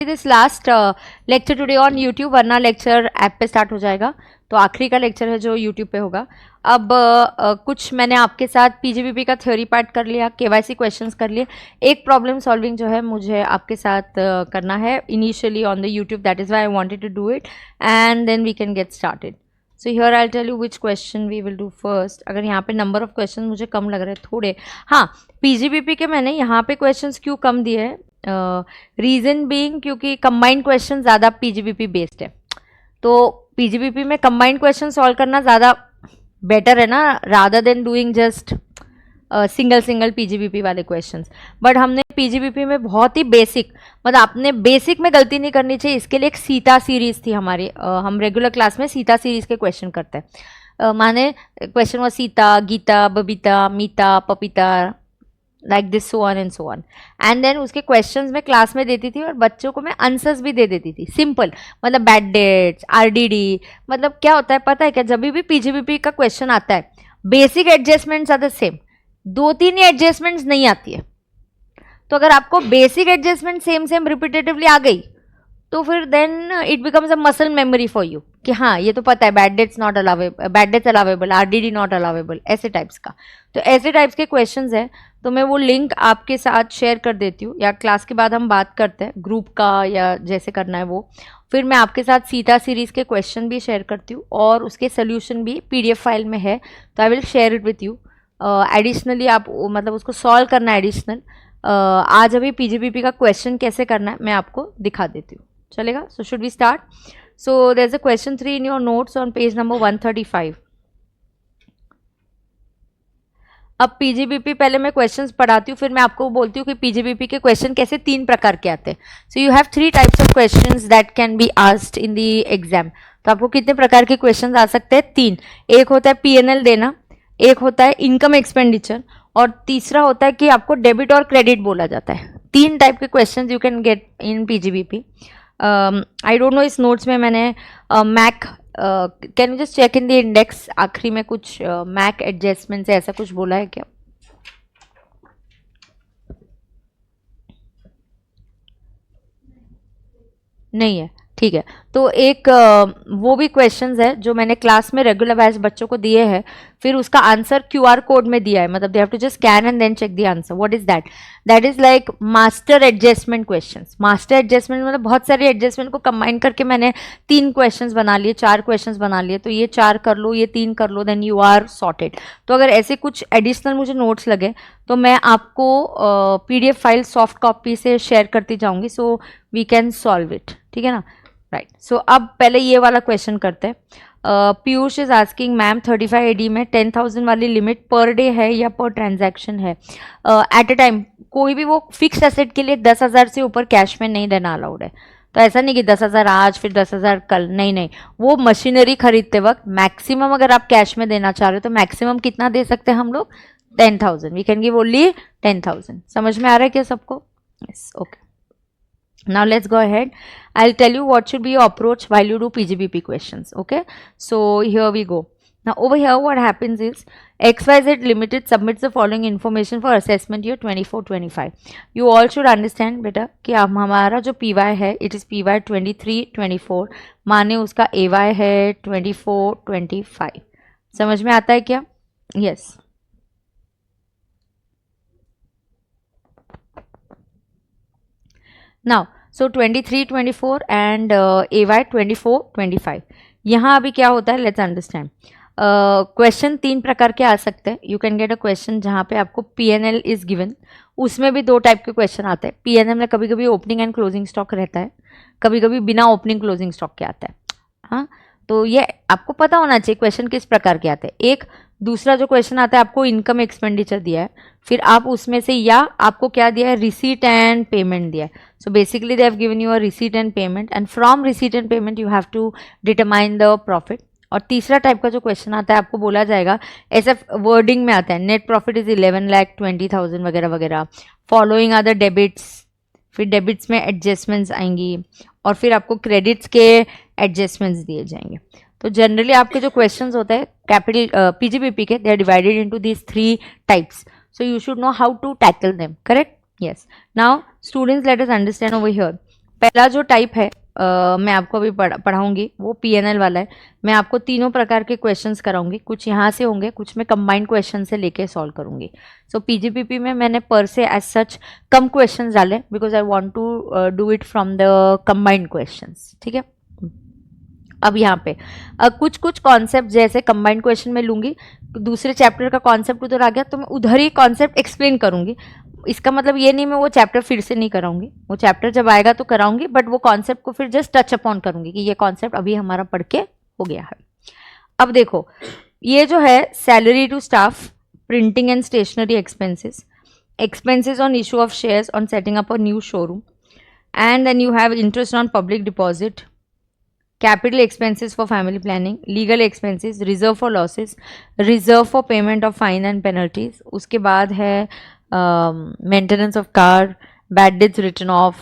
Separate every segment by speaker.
Speaker 1: This last lecture today on YouTube, वरना lecture app पे start हो जाएगा, तो आखिरी का लेक्चर है जो यूट्यूब पे होगा। अब कुछ मैंने आपके साथ पीजीबीपी का थ्योरी पार्ट कर लिया, केवाईसी क्वेश्चंस कर लिए, एक प्रॉब्लम सॉल्विंग जो है मुझे आपके साथ करना है initially on the YouTube, that is why I wanted to do it and then we can get started. So here I tell you which question we will do first. अगर यहाँ पे नंबर ऑफ क्वेश्चन मुझे कम लग रहे हैं थोड़े, हाँ PGBP के मैंने यहाँ पे क्वेश्चंस क्यों कम दिए हैं, रीज़न बीइंग क्योंकि कंबाइंड क्वेश्चन ज़्यादा पीजीबीपी बेस्ड है, तो पीजीबीपी में कंबाइंड क्वेश्चन सॉल्व करना ज़्यादा बेटर है ना, rather than doing just single PGBP वाले क्वेश्चंस। बट हमने पीजीबीपी में बहुत ही बेसिक, मतलब आपने बेसिक में गलती नहीं करनी चाहिए, इसके लिए एक सीता सीरीज थी हमारी, हम रेगुलर क्लास में सीता सीरीज के क्वेश्चन करते हैं। माने क्वेश्चन वो सीता, गीता, बबीता, मीता, पपीता, like this, so on and so on. And then उसके क्वेश्चंस मैं क्लास में देती थी और बच्चों को मैं आंसर्स भी दे देती थी सिंपल, मतलब बैड डेट्स, आरडीडी। मतलब क्या होता है पता है क्या, जब भी पीजीबीपी का क्वेश्चन आता है basic adjustments are the same, 2-3 ही एडजस्टमेंट्स नहीं आती है। तो अगर आपको बेसिक एडजस्टमेंट सेम रिपीटेटिवली आ गई तो फिर then it becomes a muscle memory for you कि हाँ ये तो पता है bad debts not allowable, bad debts allowable, RDD not allowable, ऐसे टाइप्स का। तो ऐसे टाइप्स के क्वेश्चंस हैं, तो मैं वो लिंक आपके साथ शेयर कर देती हूँ, या क्लास के बाद हम बात करते हैं ग्रुप का या जैसे करना है वो। फिर मैं आपके साथ सीता सीरीज़ के क्वेश्चन भी शेयर करती हूँ और उसके सोल्यूशन भी पीडीएफ फाइल में है, तो I will share it with you. Additionally आप मतलब उसको सॉल्व करना है एडिशनल। आज अभी पीजीबीपी का क्वेश्चन कैसे करना है मैं आपको दिखा देती हूँ, चलेगा? So should we start? So there is a question 3 in your notes on page number 135। अब पीजीबीपी पहले मैं क्वेश्चंस पढ़ाती हूँ, फिर मैं आपको बोलती हूँ कि पीजीबीपी के क्वेश्चन कैसे 3 प्रकार के आते हैं। So you have 3 types of questions that can be asked in the exam. तो आपको कितने प्रकार के क्वेश्चंस आ सकते हैं? 3। एक होता है पीएनएल देना, एक होता है इनकम एक्सपेंडिचर, और तीसरा होता है कि आपको डेबिट और क्रेडिट बोला जाता है। 3 टाइप के question you can get in PGBP. I don't know इस नोट्स में मैंने मैक, can you just check in the index, आखिरी में कुछ मैक एडजस्टमेंट से ऐसा कुछ बोला है क्या? नहीं है, ठीक है। तो एक वो भी क्वेश्चंस है जो मैंने क्लास में रेगुलर वाइज बच्चों को दिए हैं, फिर उसका आंसर क्यूआर कोड में दिया है, मतलब they have to just scan and then check the answer. What is that? That is like master adjustment questions. Master adjustment मतलब बहुत सारे एडजस्टमेंट को कंबाइन करके मैंने 3 क्वेश्चंस बना लिए, 4 क्वेश्चंस बना लिए, तो ये 4 कर लो, ये 3 कर लो, देन यू आर सॉर्टेड। तो अगर ऐसे कुछ एडिशनल मुझे नोट्स लगे तो मैं आपको पीडीएफ फाइल सॉफ्ट कॉपी से शेयर करती जाऊंगी, so we can solve it, ठीक है ना? राइट। सो अब पहले ये वाला क्वेश्चन करते हैं। Piyush is asking ma'am 35 AD में 10,000 वाली लिमिट पर डे है या पर ट्रांजैक्शन है? एट अ टाइम कोई भी वो फिक्स एसेट के लिए 10,000 से ऊपर कैश में नहीं देना अलाउड है। तो ऐसा नहीं कि 10,000 आज फिर 10,000 कल, नहीं, वो मशीनरी खरीदते वक्त मैक्सिमम अगर आप कैश में देना चाह रहे हो तो मैक्सिमम कितना दे सकते हैं हम लोग? 10,000। We can give only 10,000। समझ में आ रहा है क्या सबको? Yes, okay. Now let's go ahead. I'll tell you what should be your approach while you do PGBP questions. Okay. So here we go. Now over here what happens is XYZ Limited submits the following information for assessment year 24-25. You all should understand बेटा कि अब हमारा जो PY है it is PY 23-24, माने उसका AY है 24-25। समझ में आता है क्या? Yes. Now so 23-24 and AY 24-25। यहाँ अभी क्या होता है, लेट्स अंडरस्टैंड। क्वेश्चन 3 प्रकार के आ सकते हैं। You can get a question जहाँ पे आपको पीएनएल इज गिवन, उसमें भी 2 टाइप के क्वेश्चन आते हैं। पीएनएल में कभी कभी ओपनिंग एंड क्लोजिंग स्टॉक रहता है, कभी कभी बिना ओपनिंग क्लोजिंग स्टॉक के आता है। हाँ, तो ये आपको पता होना चाहिए क्वेश्चन किस प्रकार के आते हैं। एक दूसरा जो क्वेश्चन आता है, आपको इनकम एक्सपेंडिचर दिया है, फिर आप उसमें से या आपको क्या दिया है, रिसीट एंड पेमेंट दिया है। So basically they have given you a receipt and payment, and from receipt and payment you have to determine the profit. और तीसरा टाइप का जो क्वेश्चन आता है, आपको बोला जाएगा, ऐसा वर्डिंग में आता है, नेट प्रॉफिट इज 11,20,000 वगैरह वगैरह, फॉलोइंग आर द डेबिट्स, फिर डेबिट्स में एडजस्टमेंट्स आएंगी, और फिर आपको क्रेडिट्स के एडजस्टमेंट्स दिए जाएंगे। तो जनरली आपके जो क्वेश्चंस होते हैं कैपिटल पीजीबीपी के, they are divided into these 3 types, so you should know how to tackle them, correct? Yes. Now students, let us understand over here, पहला जो टाइप है मैं आपको अभी पढ़ाऊंगी वो PNL वाला है। मैं आपको तीनों प्रकार के क्वेश्चंस कराऊंगी, कुछ यहाँ से होंगे, कुछ मैं कंबाइंड क्वेश्चन से लेके सॉल्व करूंगी। सो PGPP में मैंने पर से एज सच कम क्वेश्चंस डाले because I want to do it from the combined questions, ठीक है। अब यहाँ पे कुछ कुछ कॉन्सेप्ट जैसे कंबाइंड क्वेश्चन में लूंगी, दूसरे चैप्टर का कॉन्सेप्ट उधर आ गया तो मैं उधर ही कॉन्सेप्ट एक्सप्लेन करूंगी। इसका मतलब ये नहीं मैं वो चैप्टर फिर से नहीं कराऊंगी, वो चैप्टर जब आएगा तो कराऊंगी, बट वो कॉन्सेप्ट को फिर जस्ट टच अपॉन करूंगी कि ये कॉन्सेप्ट अभी हमारा पढ़ के हो गया है। अब देखो ये जो है salary to staff, printing and stationery expenses, expenses on issue of shares on setting up a new showroom, and then you have interest on public deposit, capital expenses for family planning, legal expenses, reserve for losses, reserve for payment of fine and penalties. उसके बाद है maintenance of car, bad debts written off,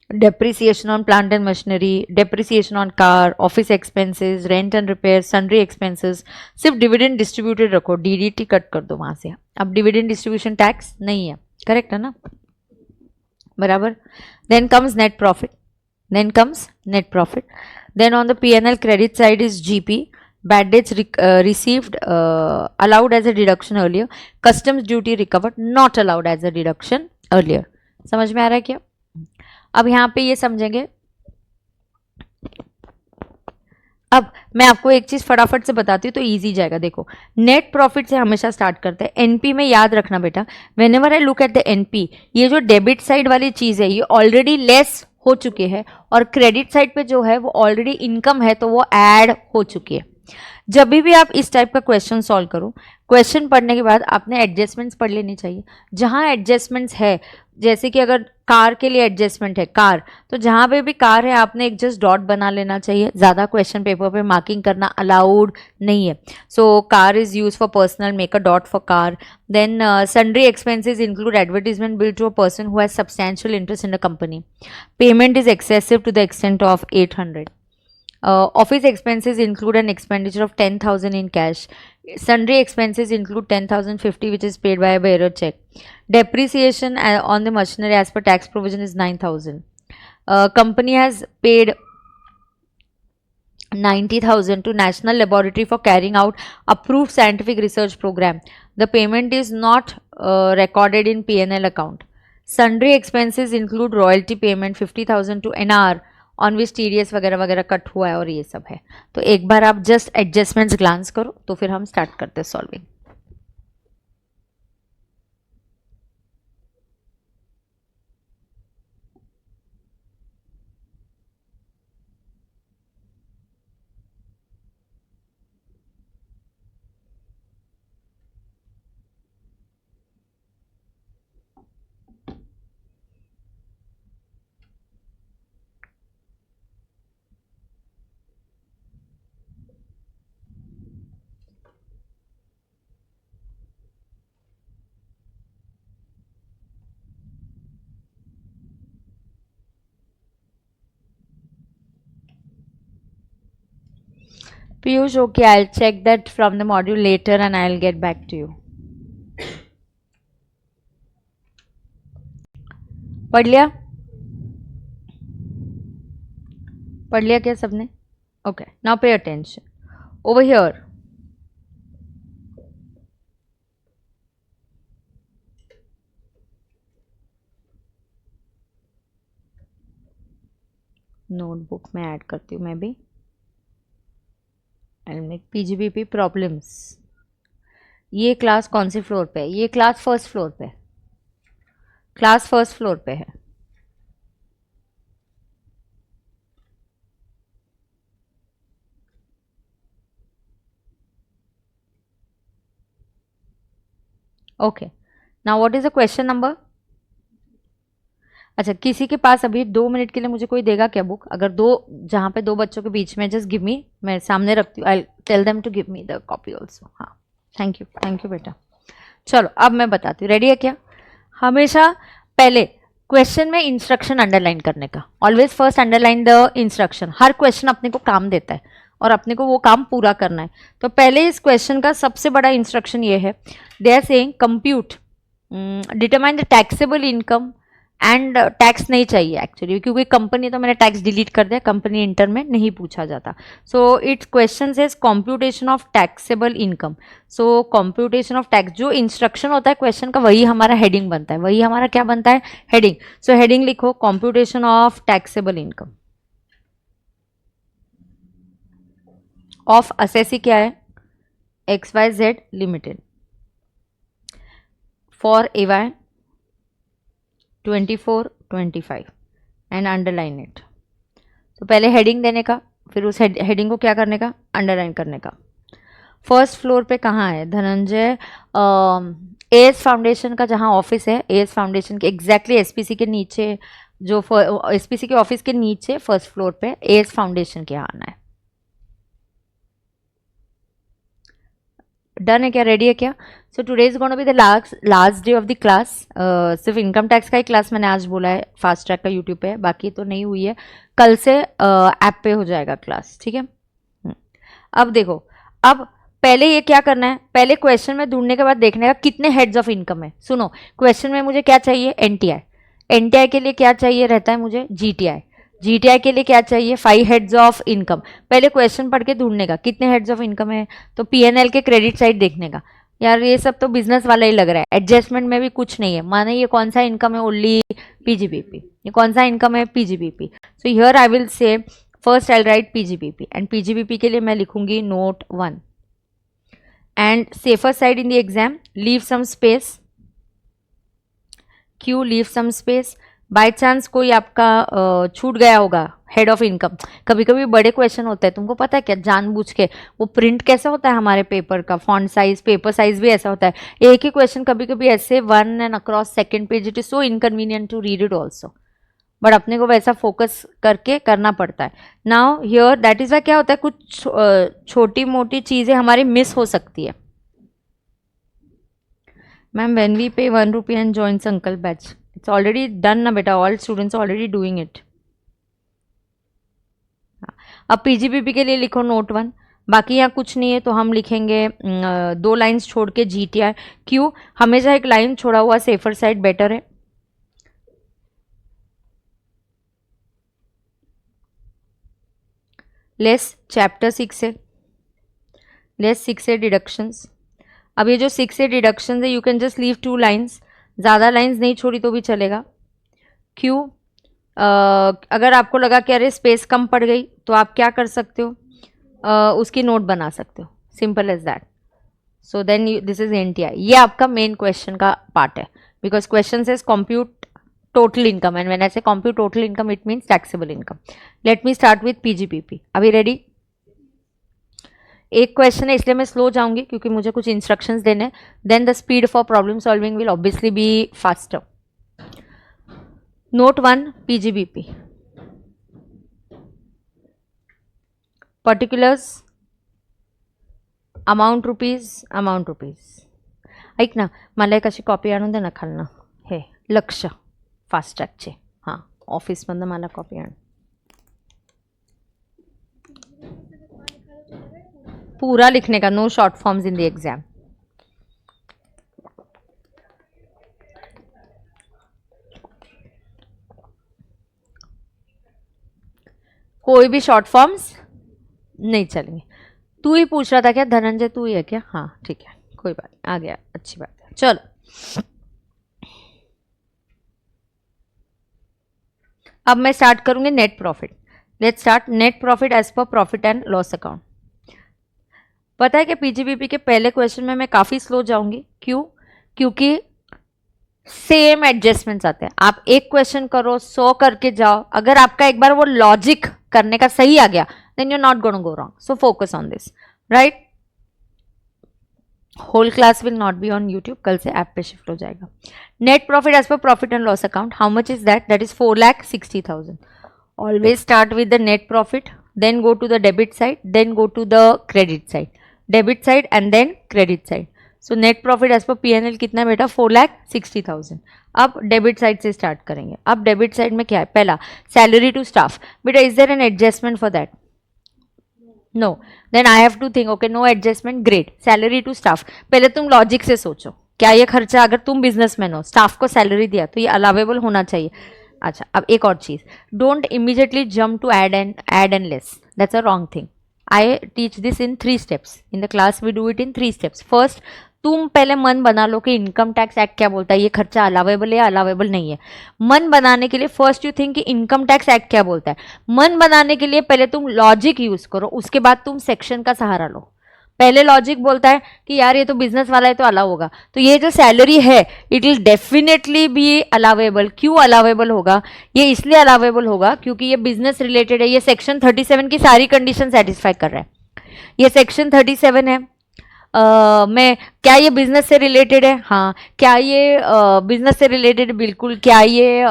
Speaker 1: depreciation on plant and machinery, depreciation on car, office expenses, rent and repairs, sundry expenses. सिर्फ dividend distributed रखो, DDT cut कर दो वहाँ से। अब dividend distribution tax नहीं है, करेक्ट है ना, बराबर। Then comes net profit, then comes net profit. Then on the P&L credit side is GP, bad debts received allowed as a deduction earlier, customs duty recovered not allowed as a deduction earlier. समझ में आ रहा है क्या? अब यहाँ पे ये समझेंगे। अब मैं आपको एक चीज फटाफट से बताती हूँ तो इजी जाएगा। देखो नेट प्रॉफिट से हमेशा स्टार्ट करते हैं। एनपी में याद रखना बेटा, when ever I look at the NP, ये जो डेबिट साइड वाली चीज है ये ऑलरेडी लेस हो चुके हैं और क्रेडिट साइड पे जो है वो ऑलरेडी इनकम है तो वो ऐड हो चुकी है। जब भी आप इस टाइप का क्वेश्चन सॉल्व करो, क्वेश्चन पढ़ने के बाद आपने एडजस्टमेंट्स पढ़ लेनी चाहिए। जहाँ एडजस्टमेंट्स है, जैसे कि अगर कार के लिए एडजस्टमेंट है कार, तो जहाँ पे भी कार है आपने एक जस्ट डॉट बना लेना चाहिए, ज़्यादा क्वेश्चन पेपर पे मार्किंग करना अलाउड नहीं है। So car is use for personal, make a dot for car. Then sundry expenses include advertisement bill to a person who has substantial interest in a company, payment is excessive to the extent of 800। Office expenses include an expenditure of 10,000 in cash. Sundry expenses include 10,050 which is paid by a bearer check. Depreciation on the machinery as per tax provision is 9,000. Company has paid 90,000 to National Laboratory for carrying out approved scientific research program. The payment is not recorded in P&L account. Sundry expenses include royalty payment 50,000 to NR on which TDS वगैरह वगैरह cut हुआ है और ये सब है। तो एक बार आप जस्ट एडजस्टमेंट्स ग्लांस करो तो फिर हम स्टार्ट करते हैं solving. Piyush, okay, I'll check that from the module later and I'll get back to you. पढ़ लिया? पढ़ लिया क्या सबने? Okay, now pay attention. Over here. Notebook में ऐड करती हूँ मैं भी। I'll make PGBP problems. ये क्लास कौन सी फ्लोर पे है? ये क्लास फर्स्ट फ्लोर पे है। क्लास फर्स्ट फ्लोर पे है। Okay, now what is the question number? अच्छा, किसी के पास अभी 2 मिनट के लिए मुझे कोई देगा क्या बुक? अगर दो, जहाँ पे दो बच्चों के बीच में, जस्ट गिव मी, मैं सामने रखती हूँ। I tell them to give me the copy also. हाँ, थैंक यू बेटा। चलो अब मैं बताती हूँ, रेडी है क्या? हमेशा पहले क्वेश्चन में इंस्ट्रक्शन अंडरलाइन करने का, always first underline the instruction. Her question अपने को काम देता है और अपने को वो काम पूरा करना है। तो पहले इस क्वेश्चन का सबसे बड़ा इंस्ट्रक्शन ये है, they are saying compute, determine the taxable income and tax नहीं चाहिए एक्चुअली, क्योंकि कंपनी तो मैंने टैक्स डिलीट कर दिया, कंपनी इंटर में नहीं पूछा जाता. So it's question is computation of taxable income. So computation of tax, जो इंस्ट्रक्शन होता है क्वेश्चन का वही हमारा हेडिंग बनता है, वही हमारा क्या बनता है, हेडिंग. सो हेडिंग लिखो computation of taxable income. Of assessee क्या है, XYZ limited for AY 24-25 and underline it. तो पहले हेडिंग देने का, फिर उस हेडिंग को क्या करने का, अंडरलाइन करने का. फर्स्ट फ्लोर पे कहाँ है धनंजय, AS फाउंडेशन का जहाँ ऑफिस है, AS फाउंडेशन के एग्जैक्टली SPC के नीचे, जो SPC के ऑफिस के नीचे फर्स्ट फ्लोर पे AS फाउंडेशन के यहाँ आना है. डन है क्या, रेडी है क्या. So today is gonna be the last day of the class. सिर्फ इनकम टैक्स का ही क्लास मैंने आज बोला है, फास्ट ट्रैक का यूट्यूब पे, बाकी तो नहीं हुई है. कल से ऐप पे हो जाएगा क्लास, ठीक है. अब देखो, अब पहले ये क्या करना है, पहले क्वेश्चन में ढूंढने के बाद देखने का कितने हेड्स ऑफ इनकम है. सुनो, क्वेश्चन में मुझे क्या चाहिए, NTI. NTI के लिए क्या चाहिए रहता है मुझे, GTI. GTI के लिए क्या चाहिए, 5 हेड्स ऑफ इनकम. पहले क्वेश्चन पढ़ के ढूंढने का कितने हेड्स ऑफ इनकम है, तो PNL के क्रेडिट साइड देखने का. यार ये सब तो बिजनेस वाला ही लग रहा है, एडजस्टमेंट में भी कुछ नहीं है. माने ये कौन सा इनकम है, ओनली PGBP. ये कौन सा इनकम है, PGBP. So here I will say first I write PGBP, and PGBP के लिए मैं लिखूंगी note 1. And safer side in the exam leave some space. क्यों leave some space, by chance कोई आपका छूट गया होगा हेड ऑफ इनकम. कभी कभी बड़े क्वेश्चन होते हैं, तुमको पता है क्या, जानबूझ के वो प्रिंट कैसा होता है हमारे पेपर का, फॉन्ट साइज, पेपर साइज भी ऐसा होता है. एक ही क्वेश्चन कभी कभी ऐसे 1 and across second page, it is so inconvenient to read it also, but अपने को वैसा फोकस करके करना पड़ता है. Now here that is why क्या होता है, कुछ छोटी मोटी चीज़ें हमारी मिस हो सकती है. मैम व्हेन वी पे 1 rupee and joins uncle batch, it's already done ना बेटा, all students already doing it. अब PGBP के लिए लिखो नोट 1. बाकी यहाँ कुछ नहीं है तो हम लिखेंगे 2 लाइन्स छोड़ के GTI. क्यों, हमेशा एक लाइन छोड़ा हुआ सेफर साइड बेटर है. लेस चैप्टर 6 है, लेस 6 है डिडक्शंस. अब ये जो 6 है डिडक्शंस है, you can just leave 2 lines, ज़्यादा लाइंस नहीं छोड़ी तो भी चलेगा. क्यों, अगर आपको लगा कि अरे स्पेस कम पड़ गई तो आप क्या कर सकते हो, उसकी नोट बना सकते हो, simple as that. So then this is NTI. ये आपका मेन क्वेश्चन का पार्ट है, because question says compute total income, and when I say compute total income it means taxable income. Let me start with PGBP. अभी ready. एक question है इसलिए मैं slow जाऊंगी क्योंकि मुझे कुछ इंस्ट्रक्शंस देने, then the speed for problem solving will obviously be faster. Note 1 PGBP. Particulars amount rupees. ऐक ना, मला एक अशी कॉपी आणून दे ना खालनं, हे लक्ष फास्ट ट्रॅकचे. हां, ऑफिसमधनं मला कॉपी आण. पूरा लिखने का, no short forms in the exam. कोई भी शॉर्ट फॉर्म्स नहीं चलेंगे. तू ही पूछ रहा था क्या धनंजय, तू ही है क्या, हाँ ठीक है, कोई बात नहीं, आ गया, अच्छी बात है. चलो अब मैं स्टार्ट करूंगी net profit. Let's start net profit as per profit and loss account. पता है कि PGBP के पहले क्वेश्चन में मैं काफ़ी स्लो जाऊंगी. क्यों, क्योंकि सेम एडजस्टमेंट्स आते हैं. आप एक क्वेश्चन करो, 100 करके जाओ, अगर आपका एक बार वो लॉजिक करने का सही आ गया then you not gonna go wrong. So focus on this, right. Whole class will not be on YouTube, कल से ऐप पे शिफ्ट हो जाएगा. Net profit as per profit and loss account, how much is that, that is 4,60,000. Always start with the net profit, then go to the debit side, then go to the credit side. Debit side and then credit side. So net profit as पर PNL कितना बेटा, 4,60,000. अब debit side से start करेंगे. अब debit side में क्या है, पहला सैलरी टू स्टाफ. बेटा is there an adjustment for that, no, then I have to think, okay no adjustment, great. Salary to staff, पहले तुम लॉजिक से सोचो, क्या ये खर्चा, अगर तुम बिजनेसमैन हो, स्टाफ को सैलरी दिया, तो ये अलावेबल होना चाहिए। अच्छा, अब एक और चीज, don't immediately jump to add and less, that's a wrong thing. I teach this in 3 steps in the class, we do it in 3 steps. First, तुम पहले मन बना लो कि इनकम टैक्स एक्ट क्या बोलता है, ये खर्चा अलावेबल है या अलावेबल नहीं है। मन बनाने के लिए फर्स्ट यू थिंक कि इनकम टैक्स एक्ट क्या बोलता है। मन बनाने के लिए पहले तुम लॉजिक यूज करो, उसके बाद तुम सेक्शन का सहारा लो। पहले लॉजिक बोलता है कि यार ये तो बिजनेस वाला है तो अलाउ होगा, तो ये जो सैलरी है it will definitely be allowable. क्यों अलावेबल होगा? ये इसलिए अलावेबल होगा क्योंकि ये बिजनेस रिलेटेड है, ये सेक्शन 37 की सारी कंडीशन सेटिस्फाई कर रहा है। ये सेक्शन 37 है। मैं, क्या ये बिजनेस से रिलेटेड है? हाँ। क्या ये बिजनेस से रिलेटेड? बिल्कुल। क्या ये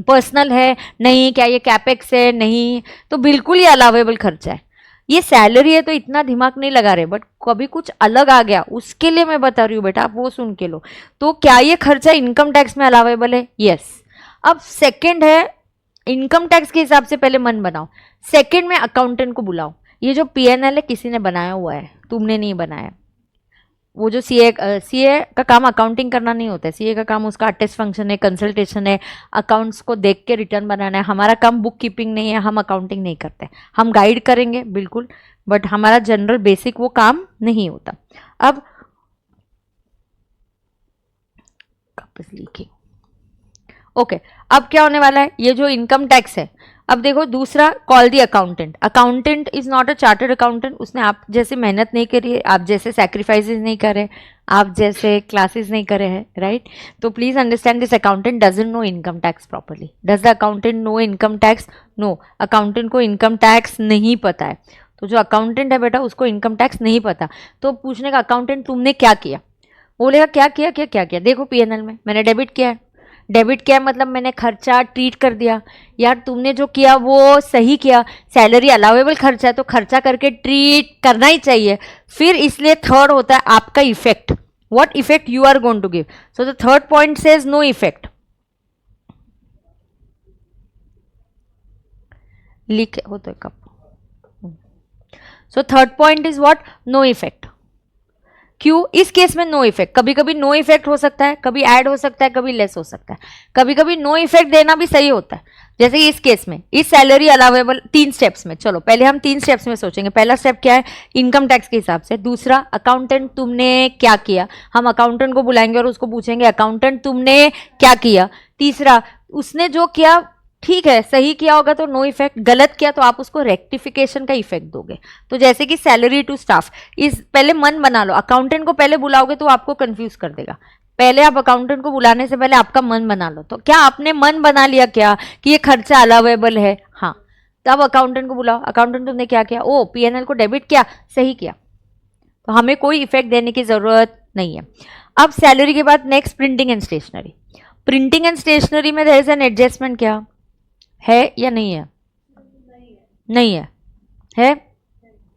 Speaker 1: पर्सनल है? नहीं। क्या ये कैपेक्स है? नहीं। तो बिल्कुल ये अलावेबल खर्चा है। ये सैलरी है तो इतना दिमाग नहीं लगा रहे, बट कभी कुछ अलग आ गया उसके लिए मैं बता रही हूँ बेटा, आप वो सुन के लो। तो क्या ये खर्चा इनकम टैक्स में अलावेबल है? यस। अब सेकंड है, इनकम टैक्स के हिसाब से पहले मन बनाओ। सेकंड में अकाउंटेंट को बुलाओ। ये जो पीएनएल है किसी ने बनाया हुआ है, तुमने नहीं बनाया। वो जो सीए का काम अकाउंटिंग करना नहीं होता है, सीए का काम उसका अटेस्ट फंक्शन है, कंसल्टेशन है, अकाउंट्स को देख के रिटर्न बनाना है। हमारा काम बुक कीपिंग नहीं है, हम अकाउंटिंग नहीं करते। हम गाइड करेंगे बिल्कुल, बट हमारा जनरल बेसिक वो काम नहीं होता। अब लीकिंग, ओके, अब क्या होने वाला है, ये जो इनकम टैक्स है, अब देखो दूसरा, call the accountant. Accountant is not a chartered accountant, उसने आप जैसे मेहनत नहीं करी है, आप जैसे सैक्रिफाइसेस नहीं करे, आप जैसे क्लासेस नहीं करे हैं, राइट? तो please understand this accountant doesn't know income tax properly. Does the accountant know income tax? No, accountant को इनकम टैक्स नहीं पता है। तो जो अकाउंटेंट है बेटा उसको इनकम टैक्स नहीं पता, तो पूछने का अकाउंटेंट तुमने क्या किया, बोलेगा क्या किया क्या क्या किया, देखो पीएनएल में मैंने डेबिट किया है। डेबिट किया मतलब मैंने खर्चा ट्रीट कर दिया। यार तुमने जो किया वो सही किया, सैलरी अलावेबल खर्चा है तो खर्चा करके ट्रीट करना ही चाहिए। फिर इसलिए थर्ड होता है आपका effect, what effect you are going to give. So the third point says no effect. लीक हो तो कप। So third point is what? No effect. क्यों? इस केस में नो इफेक्ट। कभी कभी नो इफेक्ट हो सकता है, कभी ऐड हो सकता है, कभी लेस हो सकता है, कभी कभी नो इफेक्ट देना भी सही होता है। जैसे इस केस में, इस सैलरी अलावेबल 3 स्टेप्स में, चलो पहले हम 3 स्टेप्स में सोचेंगे। पहला स्टेप क्या है? इनकम टैक्स के हिसाब से। दूसरा, अकाउंटेंट तुमने क्या किया, हम अकाउंटेंट को बुलाएंगे और उसको पूछेंगे अकाउंटेंट तुमने क्या किया। तीसरा, उसने जो किया ठीक है, सही किया होगा तो नो इफेक्ट, गलत किया तो आप उसको रेक्टिफिकेशन का इफेक्ट दोगे। तो जैसे कि सैलरी टू स्टाफ, इस पहले मन बना लो। अकाउंटेंट को पहले बुलाओगे तो आपको कंफ्यूज कर देगा। पहले आप अकाउंटेंट को बुलाने से पहले आपका मन बना लो। तो क्या आपने मन बना लिया क्या कि ये खर्चा अलावेबल है? हाँ। तब अकाउंटेंट को बुलाओ, अकाउंटेंट तुमने क्या किया? ओ, पीएनएल को डेबिट किया, सही किया, तो हमें कोई इफेक्ट देने की जरूरत नहीं है। अब सैलरी के बाद next printing and stationery. Printing and stationery में देयर इज एन एडजस्टमेंट, क्या है या नहीं है? नहीं है, है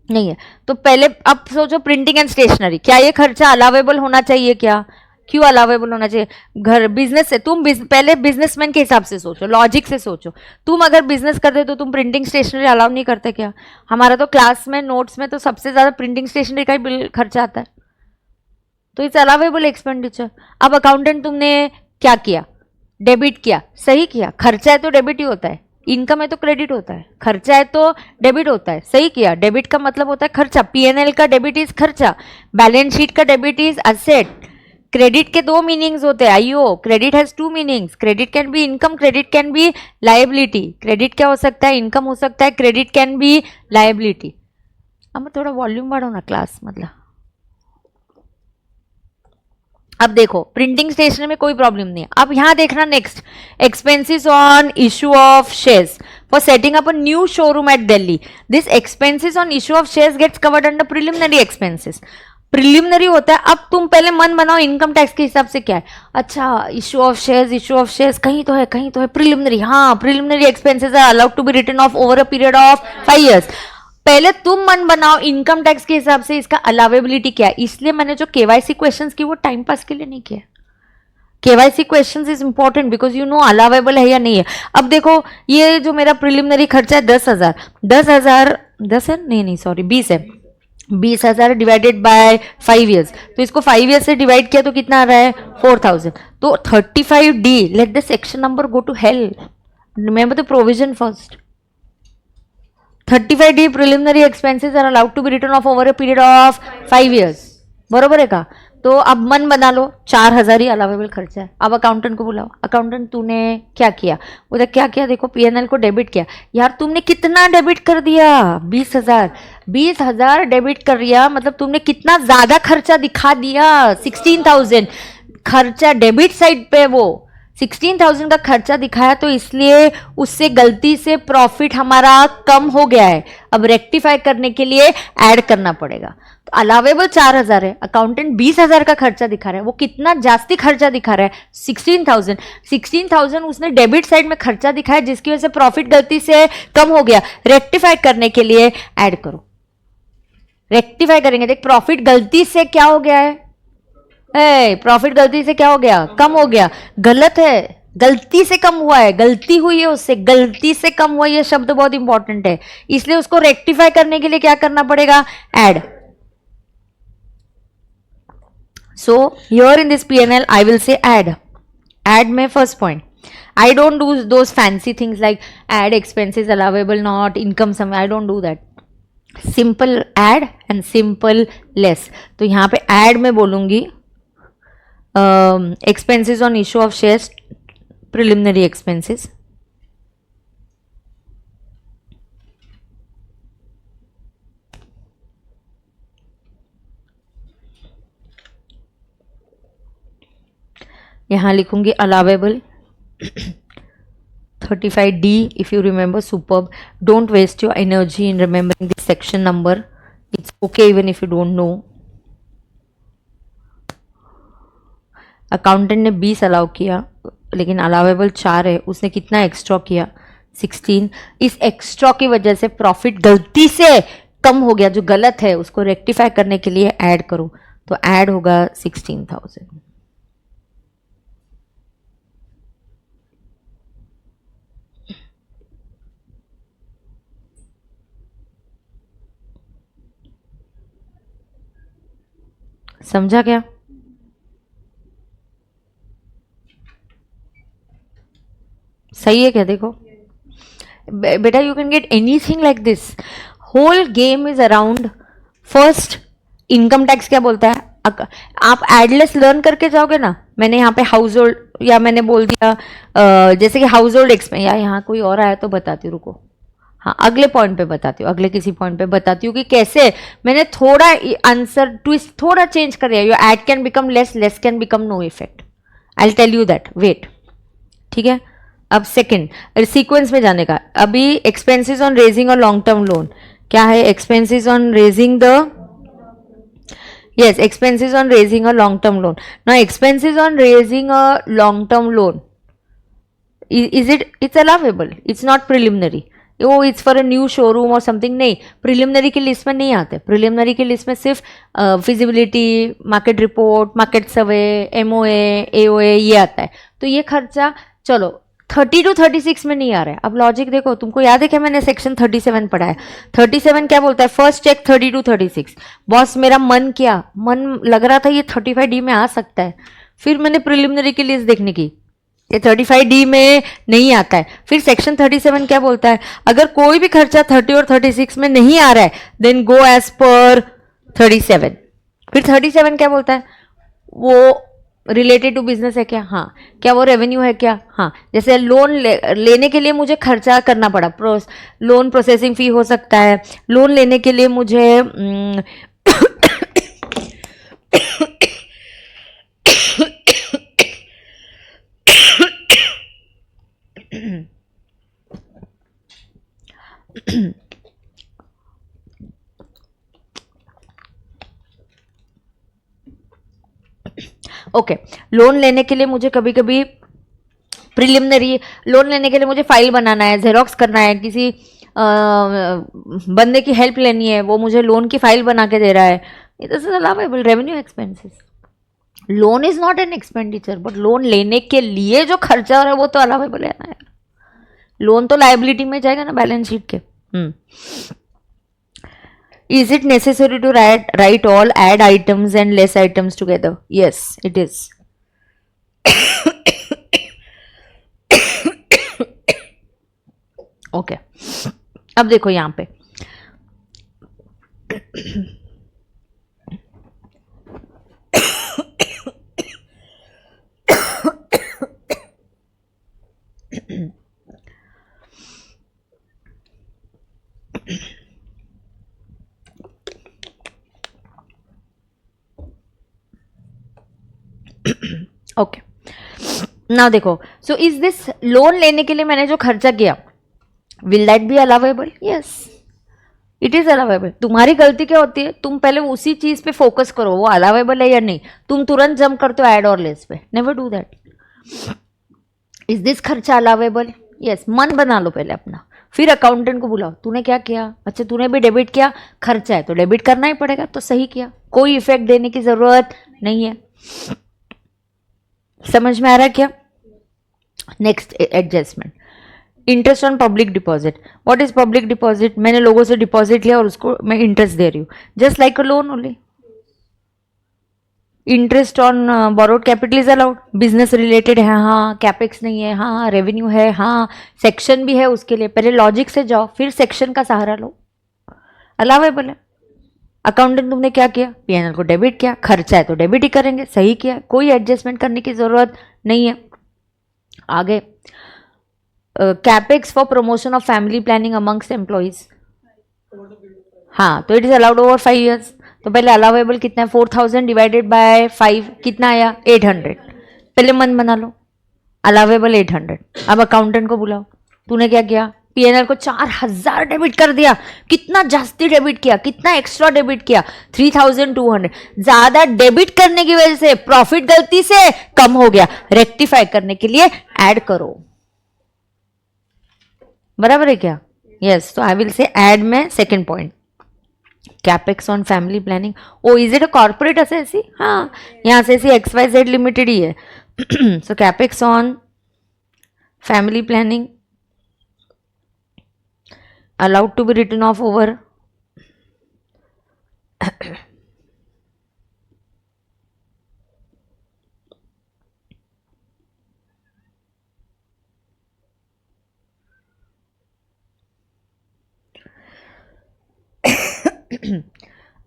Speaker 1: नहीं है। तो पहले अब सोचो प्रिंटिंग एंड स्टेशनरी, क्या ये खर्चा अलावेबल होना चाहिए? क्या, क्यों अलावेबल होना चाहिए? घर बिजनेस से, तुम पहले बिजनेसमैन के हिसाब से सोचो, लॉजिक से सोचो। तुम अगर बिजनेस करते तो तुम प्रिंटिंग स्टेशनरी अलाउ नहीं करते क्या? हमारा तो क्लास में नोट्स में तो सबसे ज्यादा प्रिंटिंग स्टेशनरी का ही बिल खर्चा आता है, तो इट्स अलावेबल एक्सपेंडिचर। अब अकाउंटेंट तुमने क्या किया? डेबिट किया, सही किया। खर्चा है तो डेबिट ही होता है, इनकम है तो क्रेडिट होता है, खर्चा है तो डेबिट होता है, सही किया। डेबिट का मतलब होता है खर्चा, पीएनएल का डेबिट इज खर्चा, बैलेंस शीट का डेबिट इज असेट। क्रेडिट के 2 मीनिंग्स होते हैं, IO, credit has 2 meanings. Credit can be income, credit can be liability. Credit क्या हो सकता है? इनकम हो सकता है, क्रेडिट कैन बी लायबिलिटी। अब थोड़ा वॉल्यूम बढ़ो ना क्लास, मतलब अब देखो प्रिंटिंग स्टेशनरी में कोई प्रॉब्लम नहीं है। अब यहां देखना next, expenses on issue of shares for setting up a new showroom at Delhi. This expenses on issue of shares gets covered under preliminary expenses. Preliminary होता है, अब तुम पहले मन बनाओ इनकम टैक्स के हिसाब से क्या है। अच्छा, इशू ऑफ शेयर्स कहीं तो है, कहीं तो है प्रिलिमिनरी। हाँ, preliminary expenses are allowed to be written off over a period of 5 years। पहले तुम मन बनाओ इनकम टैक्स के हिसाब से इसका अलावेबिलिटी क्या है। इसलिए मैंने जो केवाईसी क्वेश्चंस की वो टाइम पास के लिए नहीं किया। KYC questions is important because you know allowable है या नहीं है। अब देखो ये जो मेरा प्रिलिमिनरी खर्चा है 10,000 10 है, नहीं सॉरी 20 है। 20,000 डिवाइडेड बाय 5 ईयर्स, तो इसको 5 ईयर्स से डिवाइड किया तो कितना आ रहा है 4,000। तो 35D, let the section number go to hell, remember the provision first. 35D preliminary expenses are allowed to be written off over a period of 5 years, बरोबर है का? तो अब मन बना लो 4,000 ही अलावेबल खर्चा है। अब अकाउंटेंट को बुलाओ, अकाउंटेंट तूने क्या किया? उधर क्या किया देखो, पीएनएल को डेबिट किया। यार तुमने कितना डेबिट कर दिया? 20,000। 20,000 डेबिट कर दिया मतलब तुमने कितना ज्यादा खर्चा दिखा दिया, 16,000 खर्चा डेबिट साइड पे, वो 16,000 का खर्चा दिखाया, तो इसलिए उससे गलती से प्रॉफिट हमारा कम हो गया है। अब रेक्टिफाई करने के लिए ऐड करना पड़ेगा। तो अलावेबल 4,000 है, अकाउंटेंट 20,000 का खर्चा दिखा रहा है, वो कितना जास्ती खर्चा दिखा रहा है 16,000। 16,000 उसने डेबिट साइड में खर्चा दिखाया जिसकी वजह से प्रॉफिट गलती से कम हो गया। रेक्टिफाई करने के लिए ऐड करो, रेक्टिफाई करेंगे। देख प्रॉफिट गलती से क्या हो गया है, प्रॉफिट गलती से क्या हो गया, कम हो गया। गलत है, गलती से कम हुआ है, गलती हुई है उससे, गलती से कम हुआ। ये शब्द बहुत इंपॉर्टेंट है, इसलिए उसको रेक्टिफाई करने के लिए क्या करना पड़ेगा, add. So here in this PNL I will say add. Add में first point, I don't do those fancy things like add expenses allowable not income sum, I don't do that. Simple add and simple less. तो यहां पे add में बोलूंगी expenses on issue of shares, preliminary expenses. यहाँ लिखूंगी allowable 35D if you remember, superb. Don't waste your energy in remembering this section number. It's okay even if you don't know. Accountant ने 20 allow किया लेकिन allowable 4 है, उसने कितना extra किया 16। इस एक्स्ट्रा की वजह से प्रॉफिट गलती से कम हो गया, जो गलत है उसको रेक्टिफाई करने के लिए ऐड करो, तो ऐड होगा 16,000। समझा क्या? सही है क्या? देखो बेटा, you can get anything like this. Whole game is around first income tax क्या बोलता है। आप एडलेस लर्न करके जाओगे ना, मैंने यहाँ पे हाउस होल्ड या मैंने बोल दिया जैसे कि हाउस होल्ड एक्सपेंस, या यहाँ कोई और आया तो बताती हूँ, रुको। हाँ अगले पॉइंट पे बताती हूँ, अगले किसी पॉइंट पे बताती हूँ कि कैसे मैंने थोड़ा आंसर ट्विस्ट थोड़ा चेंज कर दिया। Your add can become less, less can become no effect. I will tell you that, wait. ठीक है, अब सेकंड सीक्वेंस में जाने का। अभी एक्सपेंसेस ऑन रेजिंग और लॉन्ग टर्म लोन क्या है? Expenses on raising the, yes, expenses on raising a long term loan. Now expenses on raising a long term loan, is it, it's allowable, it's not preliminary. Oh it's for a new showroom और something, नहीं, preliminary की list में नहीं आते। Preliminary की list में सिर्फ feasibility, market report, market सर्वे, MOA, AOA ये आता है। तो ये खर्चा चलो 30 to 36 में नहीं आ रहा है। अब लॉजिक देखो, तुमको याद है क्या मैंने सेक्शन 37 पढ़ा है। 37 क्या बोलता है? First check 30 to 36। बॉस मेरा मन लग रहा था ये 35D में आ सकता है, फिर मैंने प्रिलिमिनरी की लिस्ट देखने की, ये 35D में नहीं आता है। फिर सेक्शन 37 क्या बोलता है? अगर कोई भी खर्चा 30 और 36 में नहीं आ रहा है देन गो एज पर 37। फिर 37 क्या बोलता है? वो रिलेटेड टू बिजनेस है क्या? हाँ। क्या वो रेवेन्यू है क्या? हाँ। जैसे लोन लेने के लिए मुझे खर्चा करना पड़ा, लोन प्रोसेसिंग फी हो सकता है, लोन लेने के लिए मुझे ओके, लोन लेने के लिए मुझे कभी कभी प्रिलिमिनरी लोन लेने के लिए मुझे फाइल बनाना है, जेरोक्स करना है, किसी बंदे की हेल्प लेनी है, वो मुझे लोन की फाइल बना के दे रहा है, this is allowable revenue expenses. Loan is not an expenditure, but loan लेने के लिए जो खर्चा हो रहा है वो तो अलाउएबल है ना यार। लोन तो लायबिलिटी में जाएगा ना बैलेंस शीट के। Is it necessary to write all add items and less items together? Yes, it is. Okay अब देखो यहां पे ओके ना देखो, सो इज दिस लोन लेने के लिए मैंने जो खर्चा किया, will that be allowable? Yes, it is allowable. तुम्हारी गलती क्या होती है, तुम पहले उसी चीज पे फोकस करो वो अलावेबल है या नहीं, तुम तुरंत जंप करते हो ऐड और लेस पे. Never do that. Is this खर्चा अलावेबल? यस. मन बना लो पहले अपना, फिर अकाउंटेंट को बुलाओ, तूने क्या किया, अच्छा तूने भी डेबिट किया, खर्चा है तो डेबिट करना ही पड़ेगा, तो सही किया, कोई इफेक्ट देने की जरूरत नहीं है. समझ में आ रहा है क्या? Next adjustment, interest on public deposit. What is public deposit? मैंने लोगों से डिपॉजिट लिया और उसको मैं इंटरेस्ट दे रही हूँ, just like a loan only. Interest on borrowed capital is allowed. Business related है, हाँ. कैपेक्स नहीं है, हाँ. रेवेन्यू है, हाँ. सेक्शन भी है उसके लिए, पहले लॉजिक से जाओ फिर सेक्शन का सहारा लो, अलावेबल है. अकाउंटेंट तुमने क्या किया, पीएनएल को डेबिट किया, खर्चा है तो डेबिट ही करेंगे, सही किया, कोई एडजस्टमेंट करने की जरूरत नहीं है. आगे, capex for promotion of family planning amongst employees, हाँ, तो it is allowed over 5 years. तो पहले अलावेबल कितना है, 4000 डिवाइडेड बाय 5 कितना आया, 800. पहले मन बना लो, अलावेबल 800. अब अकाउंटेंट को बुलाओ, तूने क्या किया, पीएनएल को 4000 डेबिट कर दिया. कितना जास्ती डेबिट किया, कितना एक्स्ट्रा डेबिट किया, 3200. ज्यादा डेबिट करने की वजह से प्रॉफिट गलती से कम हो गया, रेक्टिफाई करने के लिए ऐड करो. बराबर है क्या? यस. तो आई विल से ऐड में second point, capex on family planning. Oh, is it a corporate SSC? हाँ, यहाँ से XYZ लिमिटेड ही है. So capex on family planning allowed to be written off over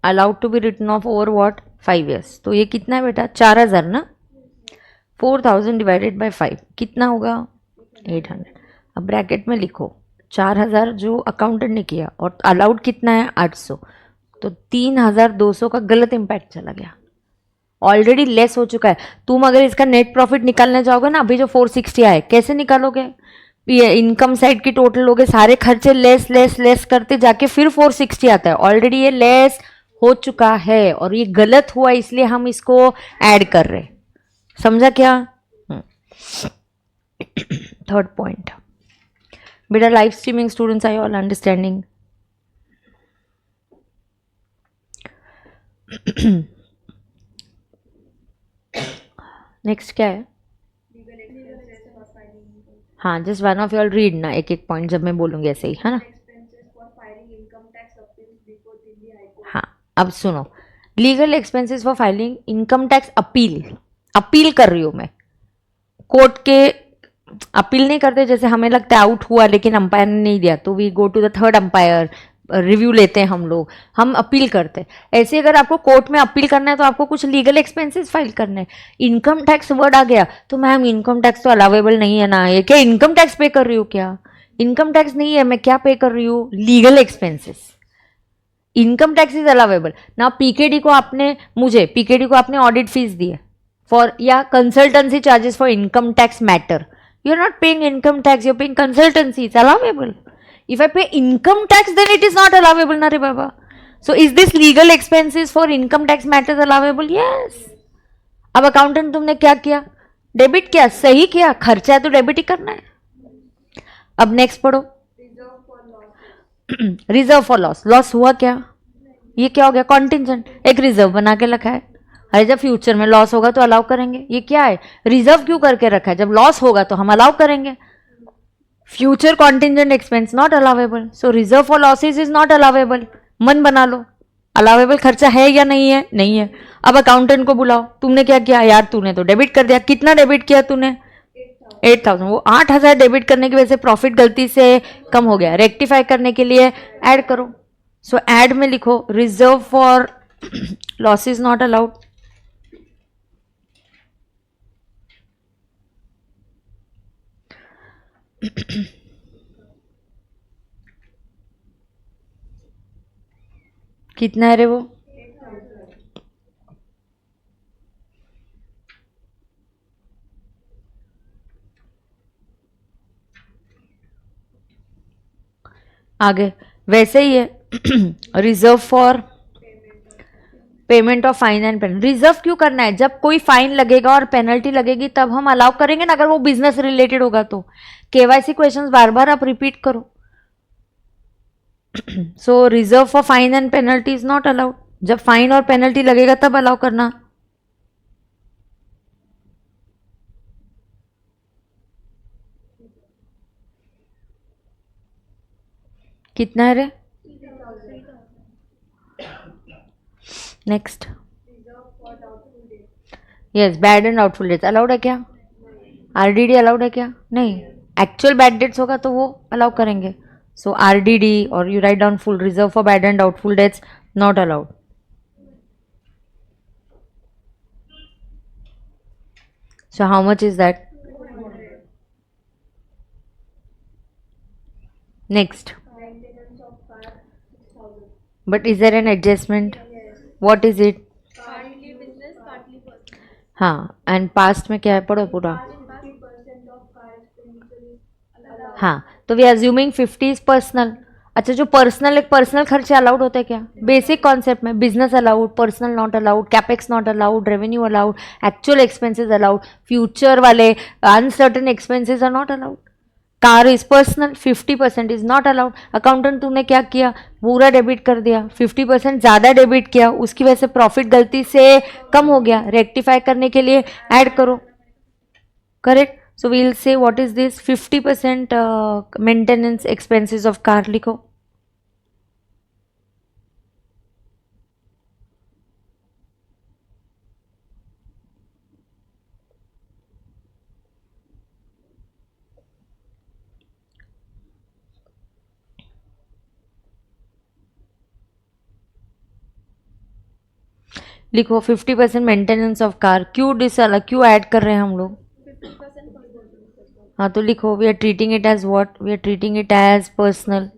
Speaker 1: allowed to be written off over what, 5 years. तो ये कितना है बेटा, 4000 ना. 4000 डिवाइडेड बाय 5 कितना होगा, 800. अब ब्रैकेट में लिखो 4000 जो अकाउंटेंट ने किया और अलाउड कितना है 800, तो 3200 का गलत इम्पैक्ट चला गया, ऑलरेडी लेस हो चुका है. तुम अगर इसका नेट प्रॉफिट निकालने जाओगे ना, अभी जो 460 आए, कैसे निकालोगे, इनकम साइड की टोटल लोगे, सारे खर्चे लेस लेस लेस करते जाके फिर 460 आता है. ऑलरेडी ये लेस हो चुका है और ये गलत हुआ, इसलिए हम इसको ऐड कर रहे. समझा क्या? थर्ड पॉइंट बेटा, live streaming students, are you all understanding? Next क्या है? हाँ, just one of you all read ना, एक एक पॉइंट जब मैं बोलूंगी ऐसे ही, है ना. हाँ, अब सुनो, legal expenses for filing income tax appeal. Appeal कर रही हूँ मैं, कोर्ट के अपील नहीं करते, जैसे हमें लगता है आउट हुआ लेकिन अंपायर ने नहीं दिया तो we go to the third umpire, review लेते हैं हम लोग, हम अपील करते हैं. ऐसे अगर आपको कोर्ट में अपील करना है तो आपको कुछ लीगल एक्सपेंसेस फाइल करने हैं. इनकम टैक्स वर्ड आ गया तो मैम इनकम टैक्स तो अलावेबल नहीं है ना, ये क्या इनकम टैक्स पे कर रही हूँ क्या? इनकम टैक्स नहीं है, मैं क्या पे कर रही हूँ, legal expenses. Income tax is allowable ना. पीकेडी को आपने ऑडिट फीस दी है फॉर, या consultancy charges for income tax matter, you are not paying income tax, you are paying consultancy, it's allowable. If I pay income tax, then it is not allowable, na re baba. So is this legal expenses for income tax matters allowable? Yes. अब accountant तुमने क्या किया, debit किया, सही किया, खर्चा है तो डेबिट ही करना है. अब नेक्स्ट पढ़ो, रिजर्व फॉर लॉस. लॉस हुआ क्या, ये क्या हो गया, कॉन्टिजेंट. एक रिजर्व बना के रखा है, अरे जब फ्यूचर में लॉस होगा तो अलाउ करेंगे. ये क्या है, रिजर्व क्यों करके रखा है, जब लॉस होगा तो हम अलाउ करेंगे. Future contingent expense not allowable, so reserve for losses is not allowable. मन बना लो, अलाउेबल खर्चा है या नहीं है? नहीं है। अब अकाउंटेंट को बुलाओ, तुमने क्या किया यार, तूने तो डेबिट कर दिया। कितना डेबिट किया तूने? 8,000। वो 8,000 डेबिट करने की वजह से प्रॉफिट गलती से कम हो गया, रेक्टिफाई करने के लिए ऐड करो। सो ऐड में लिखो reserve for losses not allowed. कितना है रे वो? आगे वैसे ही है reserve for payment of fine and penalty. Reserve क्यों करना है? जब कोई फाइन लगेगा और पेनल्टी लगेगी तब हम अलाउ करेंगे ना, अगर वो बिजनेस रिलेटेड होगा तो। केवाईसी क्वेश्चंस बार बार आप रिपीट करो। So reserve for fine and penalty is not allowed. जब फाइन और पेनल्टी लगेगा तब अलाउ करना। कितना है रे? Next. Yes, bad and doubtful debts allowed है क्या? आरडीडी अलाउड है क्या? नहीं। एक्चुअल बैड डेट्स होगा तो वो अलाउ करेंगे। सो आरडीडी और you write down full reserve for bad and doubtful dates not allowed. So how much is that? Next. But is there an adjustment? What is it? हाँ, and past में क्या है? पढ़ो पूरा। हाँ, तो वी assuming 50 is personal। अच्छा, जो पर्सनल, एक पर्सनल खर्चे अलाउड होते हैं क्या? बेसिक कॉन्सेप्ट में business allowed, personal not allowed, capex not allowed, revenue allowed, actual expenses allowed, future वाले uncertain expenses are not allowed. Car is personal, 50% is not allowed. Accountant तुमने क्या किया? पूरा डेबिट कर दिया, 50% ज़्यादा डेबिट किया, उसकी वजह से प्रॉफिट गलती से कम हो गया, रेक्टिफाई करने के लिए ऐड करो। Correct. So we'll say what is this 50% maintenance expenses of car लिखो। लिखो 50% मेंटेनेंस ऑफ कार। क्यों डिसअला, क्यों ऐड कर रहे हैं हम लोग? हाँ, तो लिखो we are treating it as what? We are treating it as personal.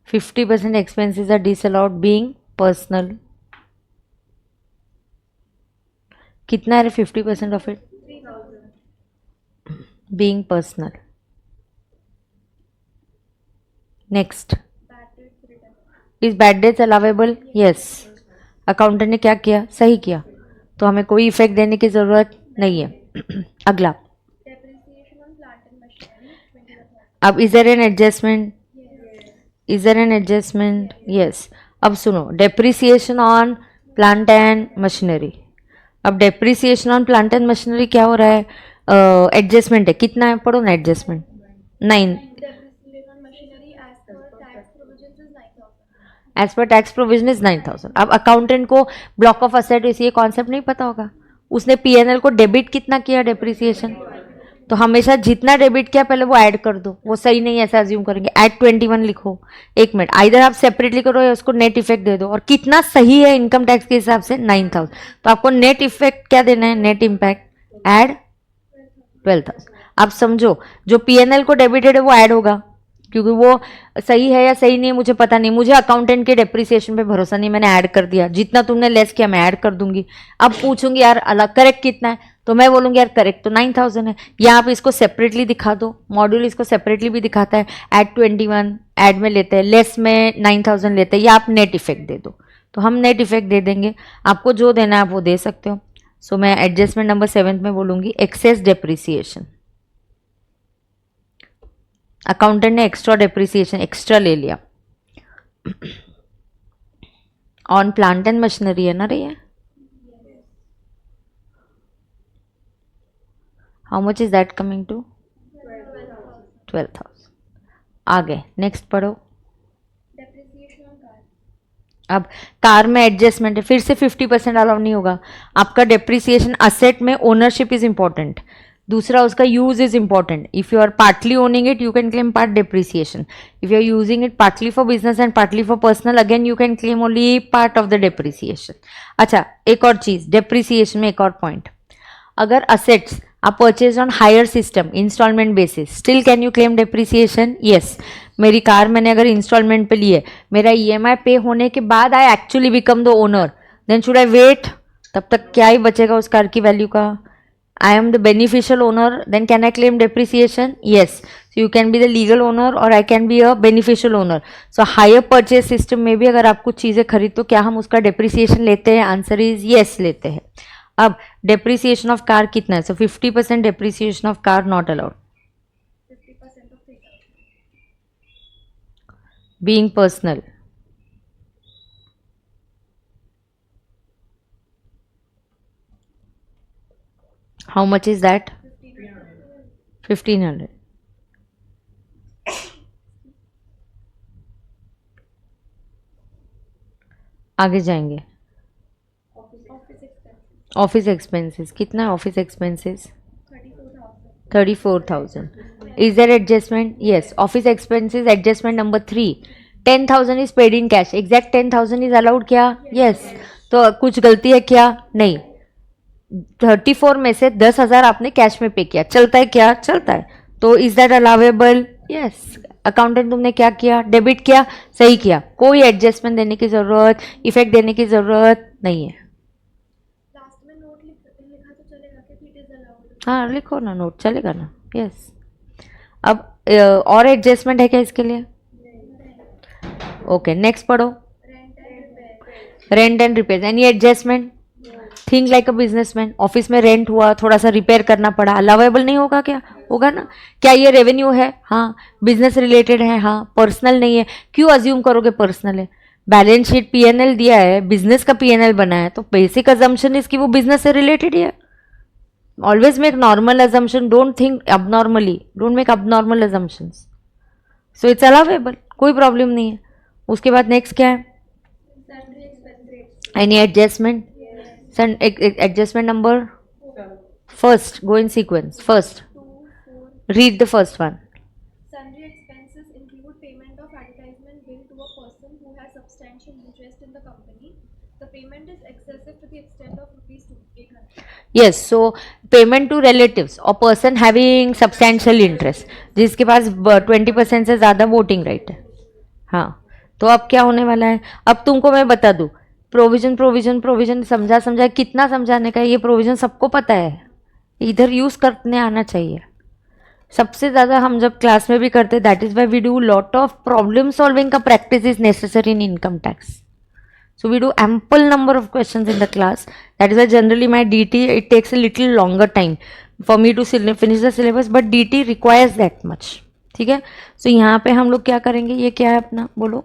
Speaker 1: %50 expenses are disallowed being personal। कितना है 50% of it? being personal। Next. Is bad debts allowable? Yes. Accountant ने क्या किया? सही किया, तो हमें कोई इफेक्ट देने की जरूरत नहीं है। अगला। अब is there an adjustment? Is there an adjustment? Yes. अब सुनो, depreciation on plant and machinery. अब depreciation on plant and machinery क्या हो रहा है? एडजस्टमेंट है। कितना है? पढ़ो ना adjustment. 9। As per tax provision is 9,000। अब अकाउंटेंट को ब्लॉक ऑफ असेट ये कॉन्सेप्ट नहीं पता होगा। उसने पीएनएल को डेबिट कितना किया? डेप्रिसिएशन। तो हमेशा जितना डेबिट किया पहले वो ऐड कर दो। वो सही नहीं है ऐसा अज्यूम करेंगे। ऐड 21 लिखो। एक मिनट, आइधर आप सेपरेटली करो या उसको नेट इफेक्ट दे दो। और कितना सही है इनकम टैक्स के हिसाब से? 9,000। तो आपको नेट इफेक्ट क्या देना है? Net impact add 12,000। आप समझो, जो पीएनएल को डेबिटेड है वो ऐड होगा, क्योंकि वो सही है या सही नहीं है मुझे पता नहीं। मुझे अकाउंटेंट के डेप्रिसिएशन पे भरोसा नहीं, मैंने ऐड कर दिया। जितना तुमने लेस किया मैं ऐड कर दूंगी। अब पूछूंगी यार अलग करेक्ट कितना है, तो मैं बोलूंगी यार करेक्ट तो 9,000 है। या आप इसको सेपरेटली दिखा दो, मॉड्यूल इसको सेपरेटली भी दिखाता है। ऐड 21 ऐड में लेते हैं, लेस में 9,000 लेते हैं, या आप नेट इफेक्ट दे दो। तो हम नेट इफेक्ट दे देंगे। आपको जो देना है आप वो दे सकते हो। सो मैं एडजस्टमेंट नंबर 7 में बोलूंगी एक्सेस डेप्रिसिएशन। अकाउंटेंट ने एक्स्ट्रा डेप्रिसिएशन एक्स्ट्रा ले लिया ऑन प्लांट एंड मशीनरी, है ना रे? How much is that coming to? 12,000। आगे नेक्स्ट पढ़ो। अब कार में एडजस्टमेंट है, फिर से 50% अलाउ नहीं होगा आपका। डेप्रिसिएशन असेट में ओनरशिप इज इंपॉर्टेंट, दूसरा उसका use is important. If you are partly owning it you can claim part depreciation, if you are using it partly for business and partly for personal again you can claim only part of the depreciation. अच्छा, एक और चीज depreciation में, एक और point, अगर assets आप purchase on hire system installment basis still can you claim depreciation? Yes. मेरी कार मैंने अगर इंस्टॉलमेंट पे ली है, मेरा ईएमआई पे होने के बाद I actually become the owner, then should I wait? तब तक क्या ही बचेगा उस कार की वैल्यू का? I am the beneficial owner, then can I claim depreciation? Yes. So you can be the legal owner और I can be a beneficial owner. So hire purchase system में भी अगर आप कुछ चीज़ें खरीद तो क्या हम उसका डेप्रिसिएशन लेते हैं? आंसर इज यस, लेते हैं। अब डेप्रिसिएशन ऑफ कार कितना है? So 50% depreciation of car not allowed. Being personal, how much is that? 1500। आगे जाएंगे। ऑफिस एक्सपेंसेस कितना है? Office expenses 34,000। Is there adjustment? Yes. Office expenses adjustment number 3, 10,000 is paid in cash, exact 10,000 is allowed क्या? Yes. तो कुछ गलती है क्या? नहीं। 34 में से 10,000 आपने कैश में पे किया, चलता है क्या? चलता है। तो is that allowable? Yes. Accountant तुमने क्या किया? डेबिट किया, सही किया, कोई एडजस्टमेंट देने की जरूरत, इफेक्ट देने की जरूरत नहीं है। हाँ लिखो ना, नोट चलेगा ना। यस। अब और एडजस्टमेंट है क्या इसके लिए? ओके, नेक्स्ट पढ़ो। Rent and repair, any adjustment? Think like a businessman, office में रेंट हुआ, थोड़ा सा रिपेयर करना पड़ा, अलाउेबल नहीं होगा क्या? होगा ना। क्या ये रेवेन्यू है? हाँ। बिजनेस रिलेटेड है? हाँ। पर्सनल नहीं है? क्यों अज्यूम करोगे पर्सनल है? बैलेंस शीट पीएनएल दिया है, बिजनेस का पीएनएल बना है, तो बेसिक अजम्पशन इसकी वो बिजनेस से रिलेटेड ही है। Always make normal assumption, don't think abnormally, don't make abnormal assumptions, so it's allowable, कोई प्रॉब्लम नहीं है। उसके बाद नेक्स्ट क्या है? Any adjustment? Adjustment number first, go in sequence, first read the first one.
Speaker 2: Sundry expenses include payment of advertisement bill to a person who has substantial interest in the company. The payment is excessive to the extent of ₹800.
Speaker 1: Yes. So payment to relatives और person having substantial interest, जिसके पास 20% से ज़्यादा voting right है। हाँ, तो अब क्या होने वाला है? अब तुमको मैं बता दूँ, प्रोविजन प्रोविजन प्रोविजन समझा कितना समझाने का है? ये प्रोविजन सबको पता है, इधर यूज़ करने आना चाहिए। सबसे ज़्यादा हम जब क्लास में भी करते, that is why we do lot of problem solving का practice is necessary in income tax. So we do ample number of questions in the class. That is why generally my DT, it takes a little longer time for me to finish the syllabus, but DT requires that much. ठीक है? So यहाँ पे हम लोग क्या करेंगे? ये क्या है अपना, बोलो।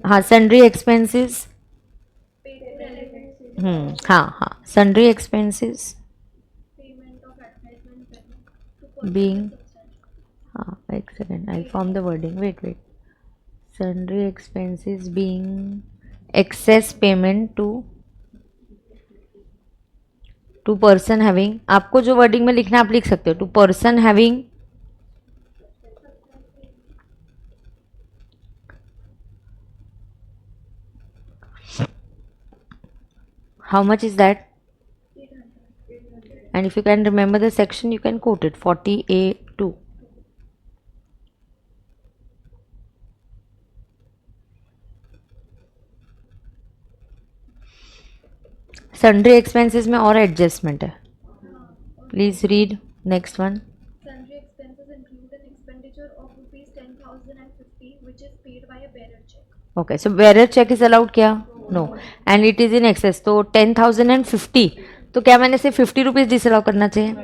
Speaker 1: हाँ, sundry expenses। हाँ, sundry expenses being, हाँ, एक second, I'll form the wording. Wait. Sundry expenses being excess payment to person having, आपको जो वर्डिंग में लिखना आप लिख सकते हो, to person having how much is that? And if you can remember the section you can quote it, 40A2। Sundry expenses में और एडजस्टमेंट है, please read next one.
Speaker 2: Sundry expenses include an expenditure of ₹10,050 which is paid by a bearer check.
Speaker 1: Okay, so bearer cheque is allowed क्या? No, and it is in excess, तो 10,050, तो क्या मैंने सिर्फ 50 rupees disallow करना चाहिए?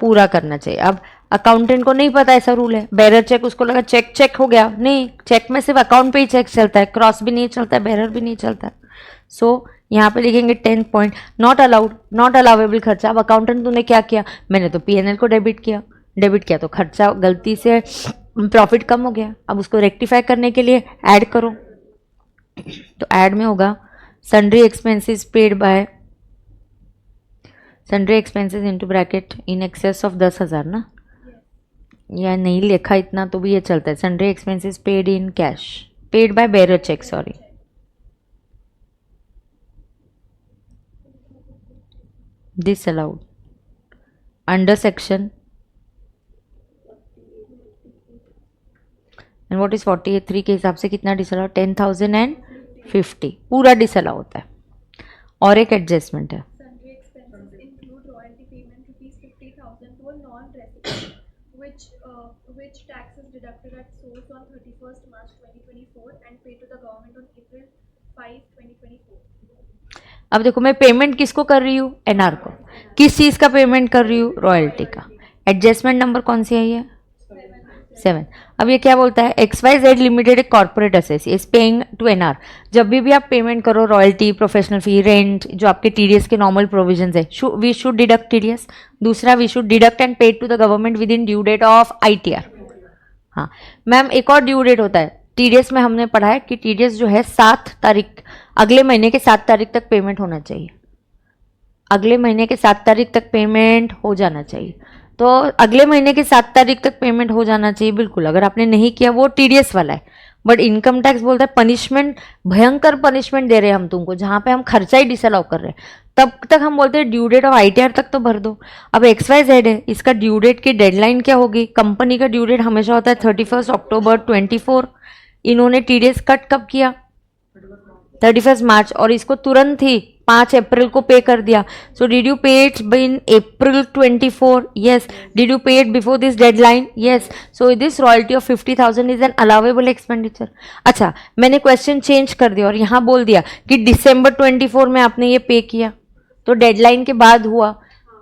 Speaker 1: पूरा करना चाहिए। अब अकाउंटेंट को नहीं पता ऐसा रूल है, बेरर चेक, उसको लगा चेक हो गया, नहीं, चेक में सिर्फ अकाउंट पे ही चेक चलता है, क्रॉस भी नहीं चलता है, बेरर भी नहीं चलता है। सो यहाँ पे लिखेंगे 10 point, not allowed, not allowable खर्चा। अब अकाउंटेंट तूने क्या किया? मैंने तो पीएनएल को डेबिट किया, डेबिट किया तो खर्चा गलती से प्रॉफिट कम हो गया, अब उसको रेक्टिफाई करने के लिए ऐड करो, तो ऐड में होगा sundry expenses paid by sundry expenses into bracket in excess of 10,000 ना, या नहीं लिखा इतना तो भी ये चलता है, sundry expenses paid in cash, paid by bearer cheque, sorry, disallowed under section and what is 48(3) के हिसाब से कितना डिसअलाउ, 10,050 पूरा डिसअलाउ होता है। और एक एडजस्टमेंट है,
Speaker 2: Sundry expenses include royalty payment rupees 50,000 to a non-resident, which tax is deducted at source on 31st March 2024 and paid to the government on April 5, 2024.
Speaker 1: अब देखो मैं पेमेंट किसको कर रही हूँ, एनआर को, किस चीज़ का पेमेंट कर रही हूँ, रॉयल्टी का। एडजस्टमेंट नंबर कौन सी आई है, 7। अब ये क्या बोलता है, XYZ लिमिटेड एक corporate association is paying to NR. जब भी आप पेमेंट करो, रॉयल्टी, प्रोफेशनल फी, रेंट, जो आपके टीडीएस के नॉर्मल प्रोविजंस है, वी शुड डिडक्ट टीडीएस। दूसरा, we should deduct and paid to the government within due date of ITR। हाँ मैम, एक और ड्यू डेट होता है टीडीएस में, हमने पढ़ा है कि टीडीएस जो है 7 तारीख, अगले महीने के 7 तारीख तक पेमेंट होना चाहिए, अगले महीने के 7 तारीख तक पेमेंट हो जाना चाहिए। तो अगले महीने के 7 तारीख तक पेमेंट हो जाना चाहिए, बिल्कुल। अगर आपने नहीं किया, वो टीडीएस वाला है, बट इनकम टैक्स बोलता है पनिशमेंट, भयंकर पनिशमेंट दे रहे हैं हम तुमको, जहां पे हम खर्चा ही डिसअलाउ कर रहे हैं, तब तक हम बोलते हैं ड्यू डेट ऑफ ITR तक तो भर दो। अब XYZ है, इसका ड्यू डेट की डेडलाइन क्या होगी, कंपनी का ड्यू डेट हमेशा होता है 31 अक्टूबर 24। इन्होंने टीडीएस कट कब किया, 31 मार्च, और इसको तुरंत ही 5 अप्रैल को पे कर दिया। So did you pay it in April 24? Yes. Did you pay it before this deadline? Yes. So this royalty of 50,000 is an allowable expenditure. अच्छा, मैंने क्वेश्चन चेंज कर दिया और यहाँ बोल दिया कि दिसंबर 24 में आपने ये पे किया, तो डेडलाइन के बाद हुआ,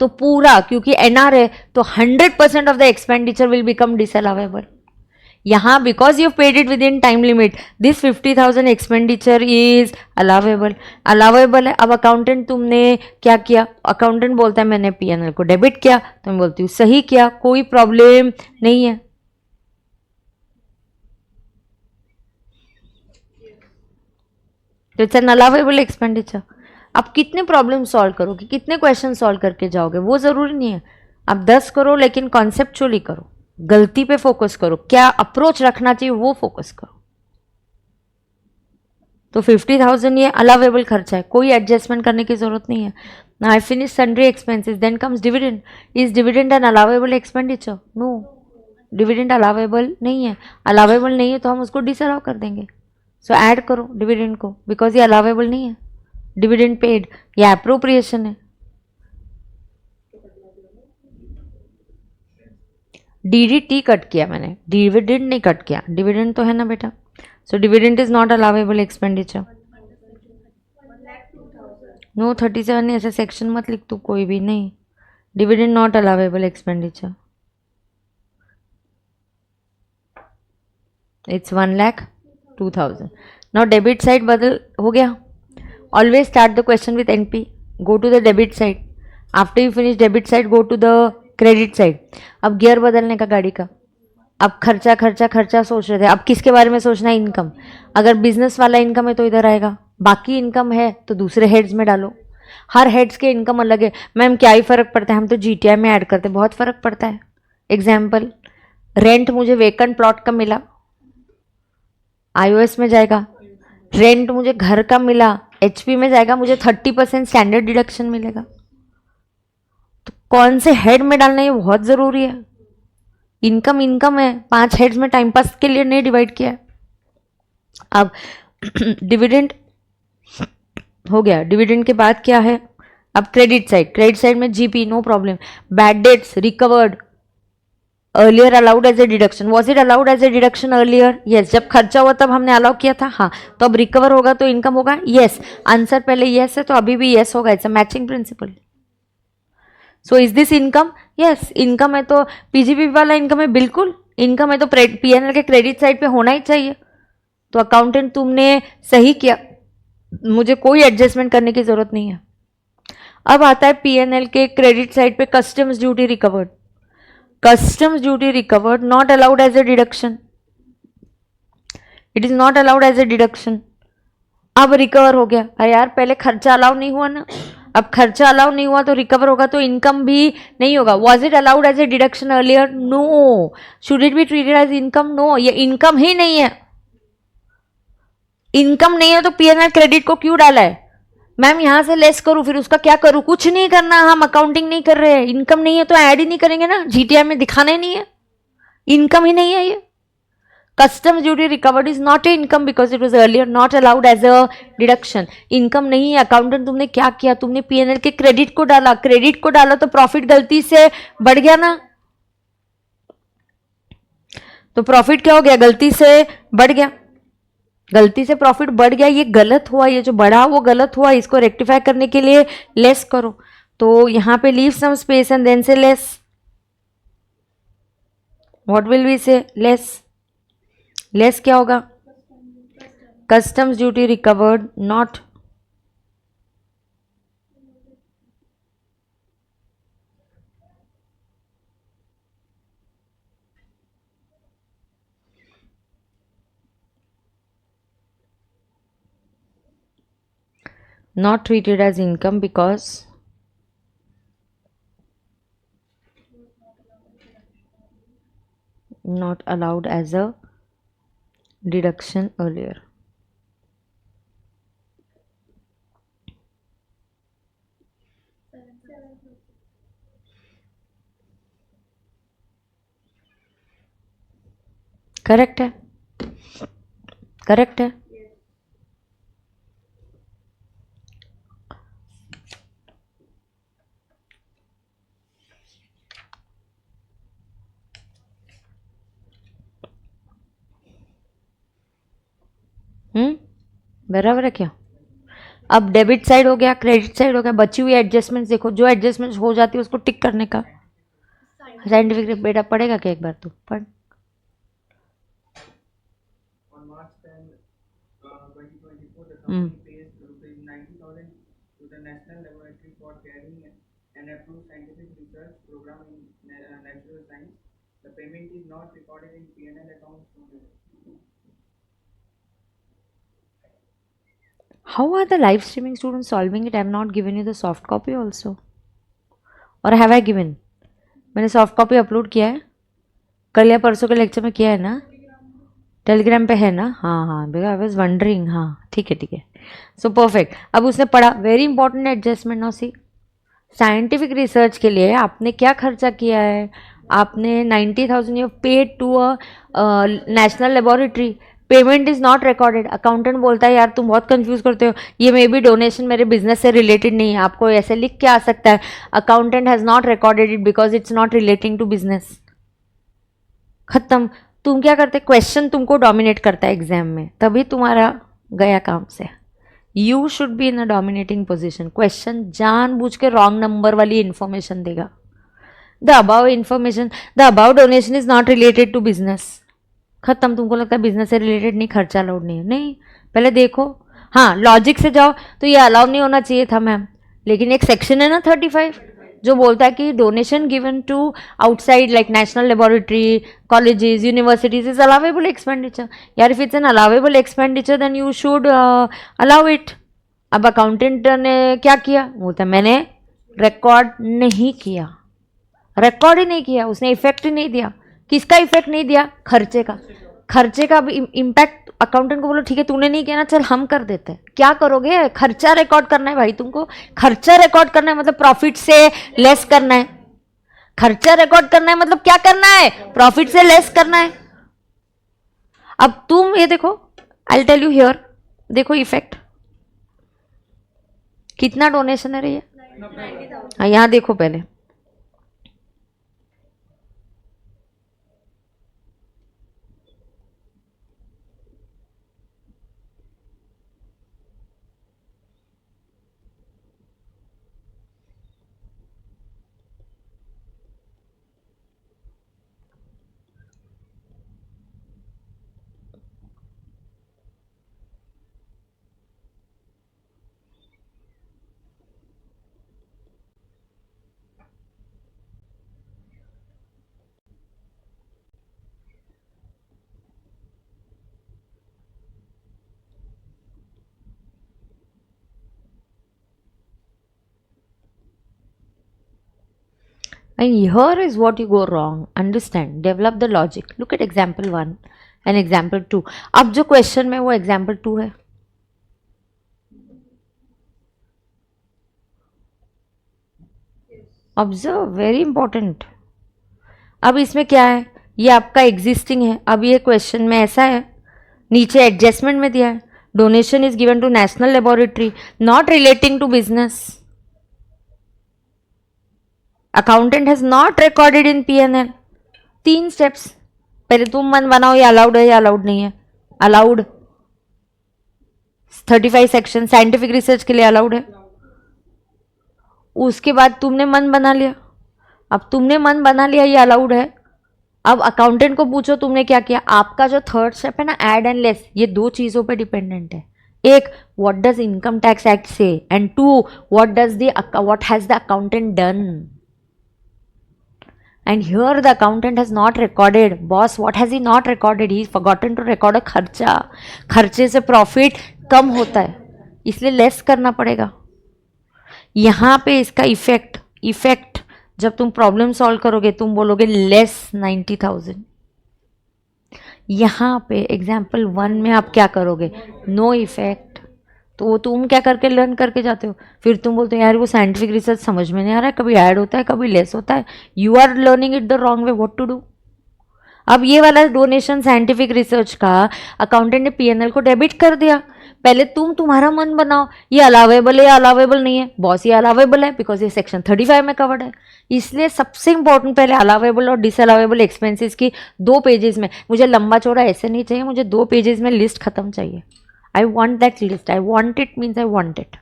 Speaker 1: तो पूरा, क्योंकि एनआर है तो 100% of the expenditure will become disallowable. यहाँ because you paid it within time limit, this 50,000 expenditure is allowable, allowable है। अब अकाउंटेंट तुमने क्या किया, अकाउंटेंट बोलता है मैंने PNL को डेबिट किया, तो मैं बोलती हूँ सही किया, कोई प्रॉब्लम नहीं है। तो इट्स एन अलाउेबल एक्सपेंडिचर। आप कितने प्रॉब्लम सॉल्व करोगे, कितने क्वेश्चन सॉल्व करके जाओगे, वो जरूरी नहीं है। आप 10 करो, लेकिन कॉन्सेप्चुअली करो, गलती पे फोकस करो, क्या अप्रोच रखना चाहिए वो फोकस करो। तो 50,000 ये अलाउेबल खर्चा है, कोई एडजस्टमेंट करने की जरूरत नहीं है। Now I finish sundry expenses, then comes dividend. Is dividend an allowable expenditure? No, dividend allowable नहीं है। अलाउेबल नहीं है तो हम उसको डिसअलाउ कर देंगे। सो ऐड करो डिविडेंड को, बिकॉज ये अलाउेबल नहीं है। डिविडेंड पेड, ये एप्रोप्रिएशन है। DDT कट किया मैंने, डिविडेंड नहीं कट किया, डिविडेंड तो है ना बेटा। So dividend is not allowable expenditure. No 37 ऐसे सेक्शन मत लिख तू, कोई भी नहीं। Dividend not allowable expenditure, it's 1,02,000। Now debit side बदल हो गया। Always start the question with NP, go to the debit side, after you finish debit side go to the credit side. अब गियर बदलने का गाड़ी का, अब खर्चा खर्चा खर्चा सोच रहे थे, अब किसके बारे में सोचना है, इनकम। अगर बिजनेस वाला इनकम है तो इधर आएगा, बाकी इनकम है तो दूसरे हेड्स में डालो। हर हेड्स के इनकम अलग है। मैम क्या ही फर्क पड़ता है, हम तो GTI में ऐड करते हैं, बहुत फर्क पड़ता है। एग्जाम्पल, रेंट मुझे वेकेंट प्लॉट का मिला, iOS में जाएगा। रेंट मुझे घर का मिला, HP में जाएगा, मुझे 30% स्टैंडर्ड डिडक्शन मिलेगा। तो कौन से हेड में डालना है ये बहुत जरूरी है। इनकम इनकम है, 5 हेड्स में टाइम पास के लिए नहीं डिवाइड किया है। अब डिविडेंड हो गया, डिविडेंड के बाद क्या है, अब क्रेडिट साइड। क्रेडिट साइड में GP no problem, bad debts recovered, earlier allowed as a deduction. Was it allowed as a deduction earlier? Yes. जब खर्चा हुआ तब हमने अलाउ किया था, हाँ। तो अब रिकवर होगा तो इनकम होगा, यस। आंसर पहले यस है तो अभी भी यस होगा, it's a matching principal. So is this income? Yes, income है तो PGP वाला इनकम है, बिल्कुल इनकम है तो PNL के क्रेडिट साइड पे होना ही चाहिए। तो अकाउंटेंट तुमने सही किया, मुझे कोई एडजस्टमेंट करने की जरूरत नहीं है। अब आता है PNL के क्रेडिट साइड पे customs duty recovered. customs duty recovered, not allowed as a deduction. It is not allowed as a deduction. अब रिकवर हो गया. अरे यार पहले खर्चा अलाउ नहीं हुआ ना, अब खर्चा अलाउ नहीं हुआ तो रिकवर होगा तो इनकम भी नहीं होगा. Was it allowed as a deduction earlier? No. Should it be treated as income? No. ये इनकम ही नहीं है. इनकम नहीं है तो पीएनएल क्रेडिट को क्यों डाला है? मैम यहां से लेस करूं फिर उसका क्या करूं? कुछ नहीं करना. हम अकाउंटिंग नहीं कर रहे हैं. इनकम नहीं है तो ऐड ही नहीं करेंगे ना, जीटीआई में दिखाना ही नहीं है. इनकम ही नहीं है ये. Customs duty recovered is not a income because it was earlier not allowed as a deduction. Income नहीं है. अकाउंटेंट तुमने क्या किया? तुमने पीएनएल के क्रेडिट को डाला. क्रेडिट को डाला तो प्रॉफिट गलती से बढ़ गया ना, तो प्रॉफिट क्या हो गया? गलती से बढ़ गया. गलती से प्रॉफिट बढ़ गया, ये गलत हुआ. ये जो बढ़ा वो गलत हुआ. इसको रेक्टिफाई करने के लिए लेस करो. तो यहां पे leave some space and then say less. What will we say? Less. Less क्या होगा? Customs duty recovered not not treated as income because not allowed as a deduction earlier. Correct है. करेक्ट है. बराबर है क्या? अब डेबिट साइड हो गया, क्रेडिट साइड हो गया. बची हुई एडजस्टमेंट्स देखो. जो एडजस्टमेंट्स हो जाती है उसको टिक करने का. साइंटिफिक बेटा पढ़ेगा क्या? एक बार तू पढ़.
Speaker 3: On March 10, 2024, the company pays rupees 90,000 to the National Laboratory for carrying an approved scientific research program in natural science. The payment is not recorded in P&L accounts.
Speaker 1: How are the live streaming students solving it? I have not given you the soft copy also. Or have I given? मैंने soft copy upload किया है. कल या परसों के lecture में किया है ना? टेलीग्राम पे है ना? हाँ हाँ बिकॉज आई वॉज वंडरिंग. हाँ ठीक है ठीक है. So perfect. अब उसने पढ़ा. Very important adjustment. Now see, scientific research के लिए आपने क्या खर्चा किया है? आपने 90,000 you paid to a national laboratory. Payment is not recorded. Accountant बोलता है यार तुम बहुत कंफ्यूज करते हो, ये मे बी डोनेशन मेरे बिजनेस से रिलेटेड नहीं है. आपको ऐसे लिख के आ सकता है accountant has not recorded it because it's not relating to business. खत्म. तुम क्या करते? क्वेश्चन तुमको डोमिनेट करता है एग्जाम में, तभी तुम्हारा गया काम से. You should be in a dominating position. Question जानबूझ के रॉन्ग नंबर वाली इंफॉर्मेशन देगा. The about information, the about donation is not related to business. खत्म. तुमको लगता है बिजनेस से रिलेटेड नहीं, खर्चा अलाउड नहीं है. नहीं, पहले देखो. हाँ लॉजिक से जाओ तो ये अलाउ नहीं होना चाहिए था मैम, लेकिन एक सेक्शन है ना 35 जो बोलता है कि donation given to outside like national laboratory, colleges, universities is allowable expenditure. यार if it's an allowable expenditure then you should allow it. अब अकाउंटेंट ने क्या किया? बोलता मैंने रिकॉर्ड नहीं किया. रिकॉर्ड ही नहीं किया, उसने इफेक्ट ही नहीं दिया. किसका इफेक्ट नहीं दिया? खर्चे का. खर्चे का इम्पैक्ट. अकाउंटेंट को बोलो ठीक है तूने नहीं किया ना, चल हम कर देते हैं. क्या करोगे? खर्चा रिकॉर्ड करना है भाई तुमको. खर्चा रिकॉर्ड करना है मतलब प्रॉफिट से लेस करना है. खर्चा रिकॉर्ड करना है मतलब क्या करना है? प्रॉफिट से लेस करना है. अब तुम ये देखो, आई टेल यू हियर. देखो इफेक्ट कितना डोनेशन है ये. हाँ यहाँ देखो पहले. And here is what you go wrong. Understand, develop the logic. Look at example 1 and example 2. अब जो question में वो example 2 है. Observe, very important. अब इसमें क्या है, ये आपका existing है. अब ये question में ऐसा है, नीचे adjustment में दिया है, donation is given to national laboratory, not relating to business. Accountant has not recorded in P&L. 3 steps. पहले तुम मन बनाओ ये अलाउड है या अलाउड नहीं है. अलाउड. 35 सेक्शन साइंटिफिक रिसर्च के लिए अलाउड है. उसके बाद तुमने मन बना लिया. अब तुमने मन बना लिया ये अलाउड है. अब अकाउंटेंट को पूछो तुमने क्या किया. आपका जो थर्ड स्टेप है ना, ऐड एंड लेस, ये 2 चीज़ों पे डिपेंडेंट है. एक, what does income tax act say, and 2, what has the accountant done. And here the accountant has not recorded. Boss, what has he not recorded? He's forgotten to record a खर्चा. खर्चे से profit कम होता है, इसलिए less करना पड़ेगा. यहाँ पे इसका इफेक्ट जब तुम प्रॉब्लम सॉल्व करोगे तुम बोलोगे लेस 90,000. यहाँ पे एग्जाम्पल 1 में आप क्या करोगे, नो इफेक्ट. तो वो तुम क्या करके लर्न करके जाते हो. फिर तुम बोलते हो यार वो साइंटिफिक रिसर्च समझ में नहीं आ रहा है, कभी ऐड होता है कभी लेस होता है. You are learning it the wrong way. What to do. अब ये वाला डोनेशन साइंटिफिक रिसर्च का अकाउंटेंट ने पीएनएल को डेबिट कर दिया. पहले तुम्हारा मन बनाओ ये अलावेबल है या अलावेबल नहीं है. बॉस ये अलावेबल है बिकॉज ये सेक्शन 35 में कवर्ड है. इसलिए सबसे इंपॉर्टेंट पहले अलावेबल और डिसअलावेबल एक्सपेंसेस की 2 पेजेस में, मुझे लंबा चौड़ा ऐसे नहीं चाहिए, मुझे 2 पेजेस में लिस्ट खत्म चाहिए. I want that list. I want it means I want it.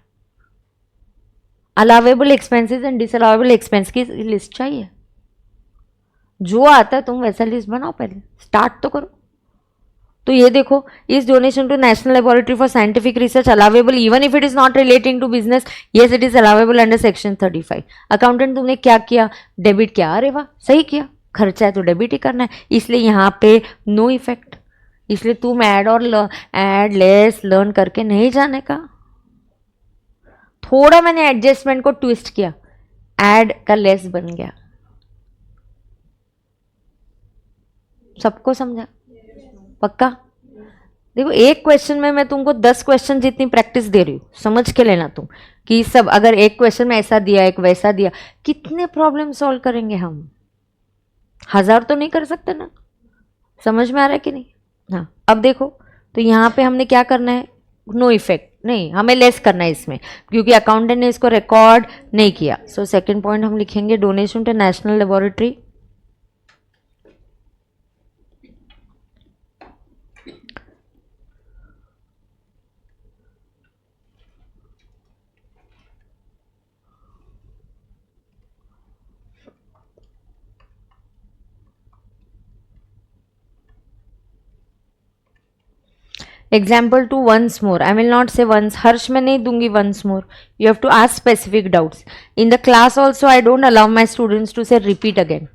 Speaker 1: Allowable expenses and disallowable expense की लिस्ट चाहिए. जो आता है तुम वैसा लिस्ट बनाओ, पहले स्टार्ट तो करो. तो ये देखो, इस donation to national laboratory for scientific research allowable even if it is not relating to business. Yes it is allowable under section 35. Accountant तुमने क्या किया, डेबिट किया. अरे वाह, सही किया. खर्चा है तो डेबिट ही करना है, इसलिए यहाँ पे नो इफेक्ट. इसलिए तुम ऐड और ऐड लेस लर्न करके नहीं जाने का. थोड़ा मैंने एडजस्टमेंट को ट्विस्ट किया, ऐड का लेस बन गया. सबको समझा? पक्का? देखो, एक क्वेश्चन में मैं तुमको 10 क्वेश्चन जितनी प्रैक्टिस दे रही हूँ, समझ के लेना तुम कि सब. अगर एक क्वेश्चन में ऐसा दिया एक वैसा दिया, कितने प्रॉब्लम सॉल्व करेंगे हम. 1000 तो नहीं कर सकते ना. समझ में आ रहा है कि नहीं. हाँ, अब देखो तो यहाँ पे हमने क्या करना है, नो इफेक्ट नहीं, हमें लेस करना है इसमें क्योंकि अकाउंटेंट ने इसको रिकॉर्ड नहीं किया. सो सेकंड पॉइंट हम लिखेंगे donation to national laboratory. Example 2 once more. I will not say once. Harsh में नहीं दूंगी once more. You have to ask specific doubts. In the class also I don't allow my students to say repeat again.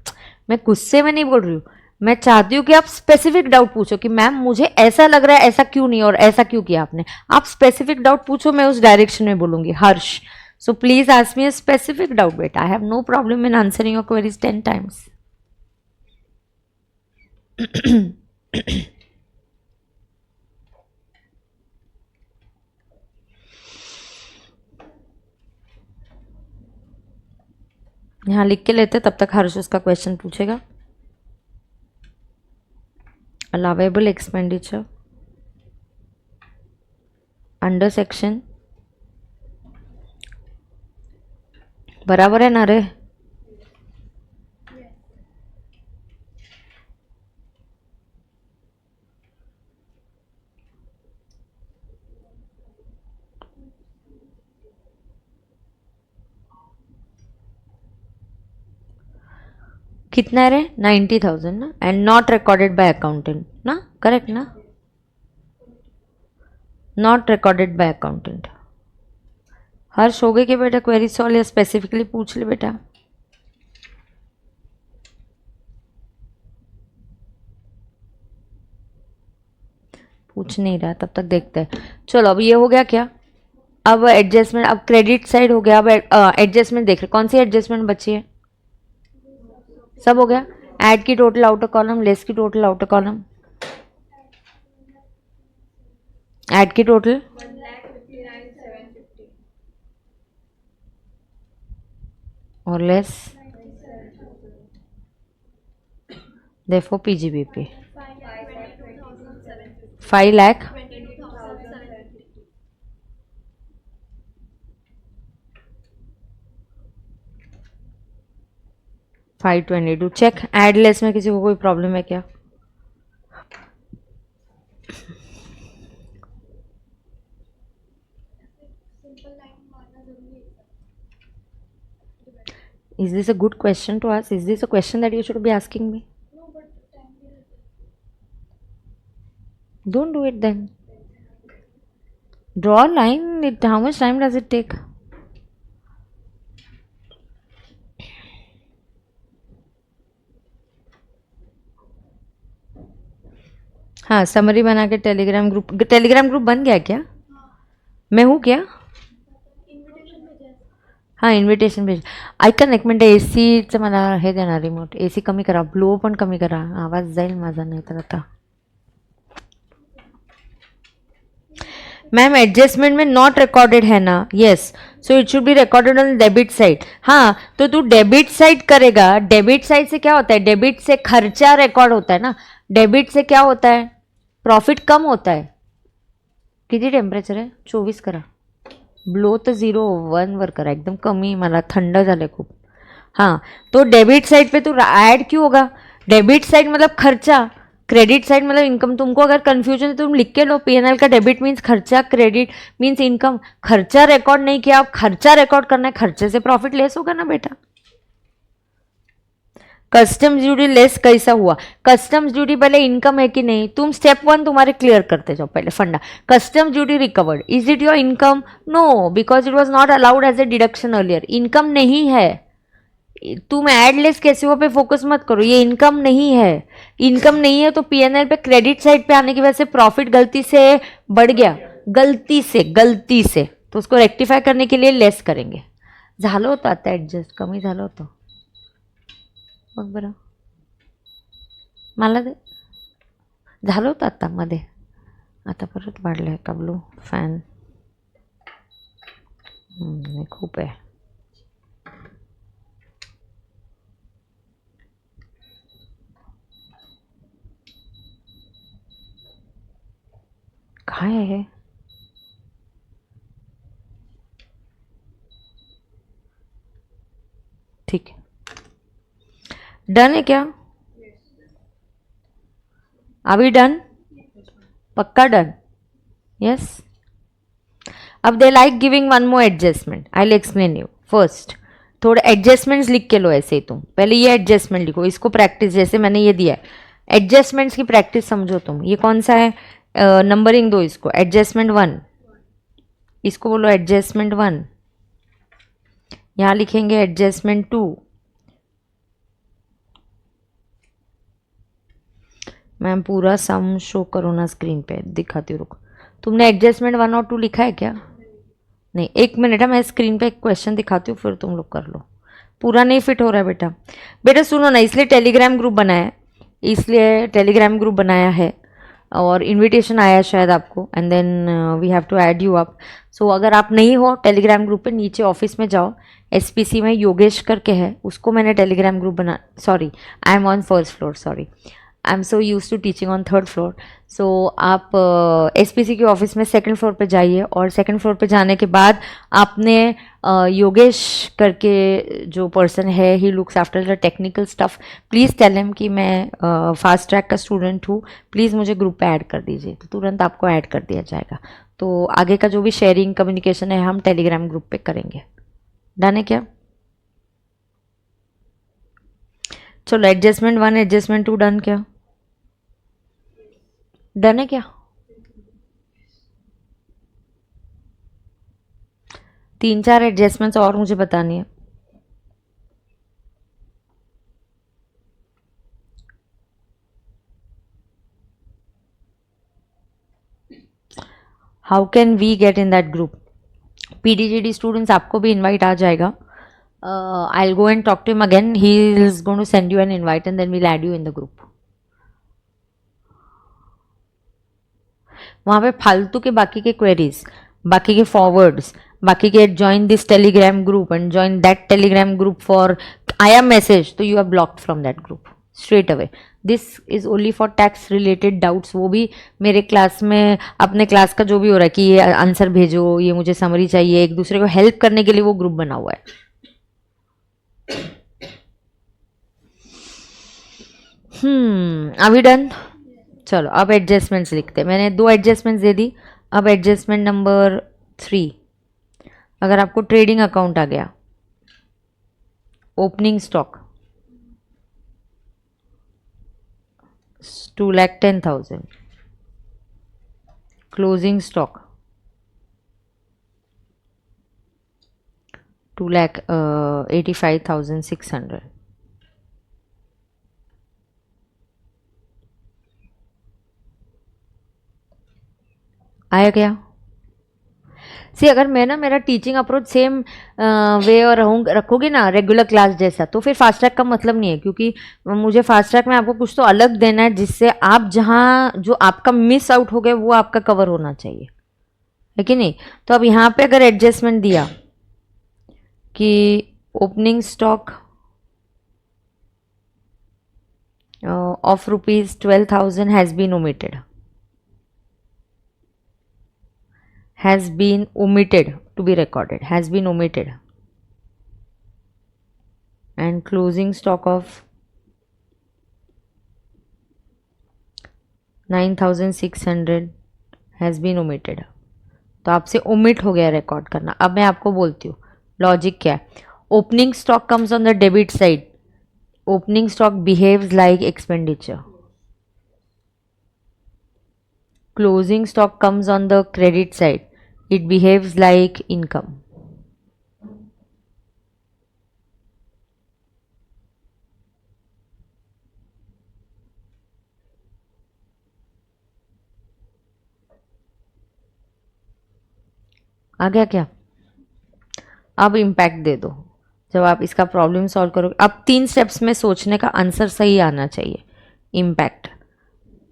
Speaker 1: मैं गुस्से में नहीं बोल रही हूँ, मैं चाहती हूँ कि आप स्पेसिफिक डाउट पूछो कि मैम मुझे ऐसा लग रहा है, ऐसा क्यों नहीं और ऐसा क्यों किया आपने. आप स्पेसिफिक डाउट पूछो, मैं उस डायरेक्शन में बोलूंगी. Harsh, so please ask me a specific doubt बेटा. I have no problem in answering your queries 10 times. यहाँ लिख के लेते, तब तक हर्ष उसका क्वेश्चन पूछेगा. अलावेबल एक्सपेंडिचर अंडर सेक्शन, बराबर है ना रे. कितना रे, 90,000 ना. And not recorded by accountant ना, करेक्ट ना. Not recorded by accountant. Harsh हो गए कि बेटा क्वेरी सॉल्व, या स्पेसिफिकली पूछ ले बेटा. पूछ नहीं रहा, तब तक देखते हैं. चलो अब ये हो गया क्या. अब एडजस्टमेंट, अब क्रेडिट साइड हो गया. अब एडजस्टमेंट देख रहे, कौन सी एडजस्टमेंट बची है. सब हो गया. ऐड की टोटल आउटर कॉलम, लेस की टोटल आउटर कॉलम. ऐड की टोटल
Speaker 2: 1,59,750
Speaker 1: और less, therefore PGBP
Speaker 2: 5,22,750
Speaker 1: 5 lakh
Speaker 2: 22,750
Speaker 1: 522. Check. Add less में किसी को कोई प्रॉब्लम है क्या?
Speaker 2: सिंपल लाइन मारना जरूरी है.
Speaker 1: Is this a good question to ask? Is this a question that you should be asking me?
Speaker 2: No, but time भी रहता है.
Speaker 1: Don't do it then. Draw a line. How much time does it take? हाँ, summary बना के Telegram group बन गया क्या? मैं हूँ क्या?
Speaker 2: इन्व्हिटेशन भेजा.
Speaker 1: हां, इन्व्हिटेशन भेज. ऐका ना एक मिनटं, एसीचं मला हे देणार रिमोट. एसी कमी करा, ब्लो पण कमी करा, आवाज जाईल माझा नाही तर आता. मैम एडजस्टमेंट में नॉट रिकॉर्डेड है ना? Yes, so it should be recorded on debit side. हाँ, तो तू डेबिट साइड करेगा. डेबिट साइड से क्या होता है? डेबिट से खर्चा रिकॉर्ड होता है ना. डेबिट से क्या होता है? प्रॉफिट कम होता है. किती टेम्परेचर आहे? 24 करा. ब्लो तर 0-1 वर करा, एकदम कमी, मला थंड झालं खूप. हाँ, तो डेबिट साइड पे तू ऐड क्यों होगा? डेबिट साइड मतलब खर्चा, क्रेडिट साइड मतलब इनकम. तुमको अगर कंफ्यूजन है तो तुम लिख के लो. पीएनएल का डेबिट मीन्स खर्चा, क्रेडिट मीन्स इनकम. खर्चा रिकॉर्ड नहीं किया, खर्चा रिकॉर्ड करना है, खर्चे से प्रॉफिट लेस होगा ना बेटा. कस्टम्स ड्यूटी लेस कैसा हुआ? कस्टम्स ड्यूटी पहले इनकम है कि नहीं, तुम स्टेप 1 तुम्हारे क्लियर करते जाओ पहले फंडा. Customs duty recovered, is it your income? No, because it was not allowed as a deduction earlier. Income नहीं है. तुम एडलेस कैसे हो पे फोकस मत करो, ये इनकम नहीं है. इनकम नहीं है तो पीएनएल पे क्रेडिट साइड पे आने की वजह से प्रॉफिट गलती से बढ़ गया. गलती से तो उसको रेक्टिफाय करने के लिए लेस करेंगे. झालं होतं आता ॲडजस्ट, कमी झालं होतं. बघ बरं, मला ते झालं होतं आता मध्ये, आता परत वाढलं आहे का ब्लू फॅन? खूप आहे. काय आहे हे? ठीक है, डन है क्या? अभी डन? पक्का डन? यस. अब they like giving one more adjustment. I will explain you. First थोड़े एडजस्टमेंट्स लिख के लो ऐसे ही. तुम पहले ये एडजस्टमेंट लिखो, इसको प्रैक्टिस, जैसे मैंने ये दिया है एडजस्टमेंट्स की प्रैक्टिस समझो तुम. ये कौन सा है? नंबरिंग दो इसको. एडजस्टमेंट 1, इसको बोलो एडजस्टमेंट 1. यहाँ लिखेंगे एडजस्टमेंट 2. मैम पूरा सम शो करो ना स्क्रीन पे, दिखाती हूँ. रुको, तुमने एडजस्टमेंट 1 और 2 लिखा है क्या? नहीं, एक मिनट है, मैं स्क्रीन पे एक क्वेश्चन दिखाती हूँ, फिर तुम लोग कर लो. पूरा नहीं फिट हो रहा है बेटा. बेटा सुनो ना, इसलिए टेलीग्राम ग्रुप बनाया है, और इनविटेशन आया शायद आपको, and then we have to add you up. So अगर आप नहीं हो टेलीग्राम ग्रुप पे, नीचे ऑफिस में जाओ, एसपीसी में योगेश करके है, उसको मैंने टेलीग्राम ग्रुप बना. Sorry, I am on first floor. Sorry, I am so use to teaching on third floor. So आप एसपीसी के ऑफिस में सेकंड फ्लोर पे जाइए, और सेकंड फ्लोर पे जाने के बाद आपने योगेश करके जो पर्सन है, he looks after the technical stuff, please tell him कि मैं फास्ट ट्रैक का स्टूडेंट हूँ, प्लीज़ मुझे ग्रुप पे ऐड कर दीजिए. तो तुरंत आपको ऐड कर दिया जाएगा. तो आगे का जो भी शेयरिंग कम्युनिकेशन है हम टेलीग्राम ग्रुप पे करेंगे. डन है क्या? चलो, एडजस्टमेंट 1 एडजस्टमेंट 2 डन क्या? डन है क्या? 3-4 एडजस्टमेंट्स और मुझे बतानी है. How can we get in that group? PDGD students, आपको भी इनवाइट आ जाएगा. I'll go and talk to him again. He is going to send you an invite and then we'll add you in the group. वहाँ पे फालतू के बाकी के queries, बाकी के फॉरवर्ड्स, बाकी के join this telegram group and join that telegram group for आया मैसेज, तो you are blocked from that group straight away. This is only for tax related doubts. वो भी मेरे क्लास में, अपने क्लास का जो भी हो रहा है कि ये आंसर भेजो, ये मुझे समरी चाहिए, एक दूसरे को हेल्प करने के लिए वो ग्रुप बना हुआ है. अभी डन. चलो अब एडजस्टमेंट्स लिखते हैं. मैंने 2 एडजस्टमेंट्स दे दी. अब एडजस्टमेंट नंबर 3, अगर आपको ट्रेडिंग अकाउंट आ गया, ओपनिंग स्टॉक 2,10,000, क्लोजिंग स्टॉक 2,85,600. आया क्या? सी अगर मैं ना मेरा टीचिंग अप्रोच सेम वे और रखोगे ना रेगुलर क्लास जैसा, तो फिर फास्ट ट्रैक का मतलब नहीं है, क्योंकि मुझे फास्ट ट्रैक में आपको कुछ तो अलग देना है जिससे आप जहाँ जो आपका मिस आउट हो गया वो आपका कवर होना चाहिए, है कि नहीं. तो अब यहाँ पे अगर एडजस्टमेंट दिया कि opening stock of ₹12,000 has been omitted, has been omitted to be recorded, has been omitted, and closing stock of 9,600 has been omitted. तो आपसे omit हो गया रिकॉर्ड करना. अब मैं आपको बोलती हूँ लॉजिक क्या है. Opening stock comes on the debit side, opening stock behaves like expenditure. Closing stock comes on the credit side, it behaves like income. आ गया क्या? अब इम्पैक्ट दे दो जब आप इसका प्रॉब्लम सॉल्व करोगे. अब 3 स्टेप्स में सोचने का आंसर सही आना चाहिए. इम्पैक्ट,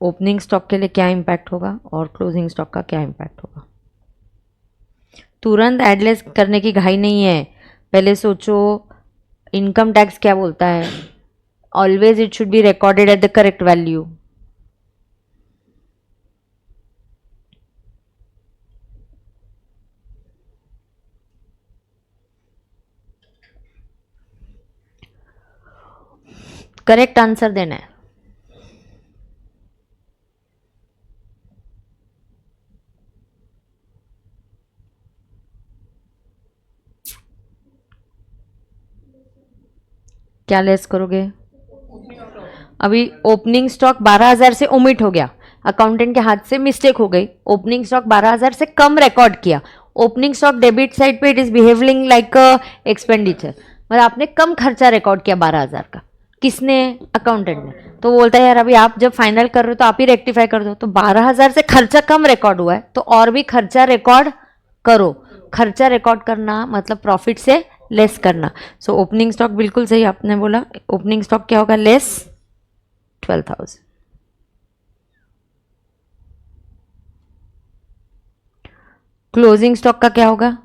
Speaker 1: ओपनिंग स्टॉक के लिए क्या इम्पैक्ट होगा और क्लोजिंग स्टॉक का क्या इम्पैक्ट होगा. तुरंत एडलेस करने की घाई नहीं है. पहले सोचो इनकम टैक्स क्या बोलता है. Always it should be recorded at the correct value. Correct answer देना है. क्या लेस करोगे? अभी ओपनिंग स्टॉक 12,000 से ओमिट हो गया, अकाउंटेंट के हाथ से मिस्टेक हो गई. ओपनिंग स्टॉक 12,000 से कम रिकॉर्ड किया. ओपनिंग स्टॉक डेबिट साइड पे it is behaving like expenditure, मतलब आपने कम खर्चा रिकॉर्ड किया 12,000 का. किसने? अकाउंटेंट ने. तो बोलता है यार अभी आप जब फाइनल कर रहे हो तो आप ही रेक्टिफाई कर दो. तो 12,000 से खर्चा कम रिकॉर्ड हुआ है तो और भी खर्चा रिकॉर्ड करो. खर्चा रिकॉर्ड करना मतलब प्रॉफिट से लेस करना. सो ओपनिंग स्टॉक बिल्कुल सही आपने बोला. ओपनिंग स्टॉक क्या होगा? लेस 12,000. क्लोजिंग स्टॉक का क्या होगा?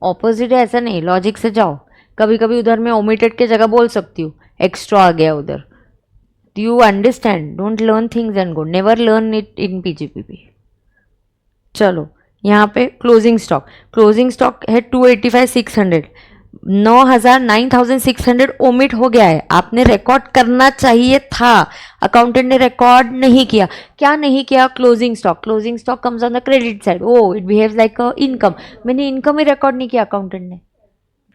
Speaker 1: ऑपोजिट है, ऐसा नहीं, लॉजिक से जाओ. कभी कभी उधर मैं ओमिटेड के जगह बोल सकती हूँ एक्स्ट्रा आ गया उधर. You understand, don't learn things and go, never learn it in PGPP. चलो यहाँ पे क्लोजिंग स्टॉक, क्लोजिंग स्टॉक है 285,600. 9,600 ओमिट हो गया है. आपने रिकॉर्ड करना चाहिए था, अकाउंटेंट ने रिकॉर्ड नहीं किया. क्या नहीं किया? Closing stock. Closing stock comes on the credit side. Oh it behaves like income. मैंने इनकम ही रिकॉर्ड नहीं किया अकाउंटेंट ने.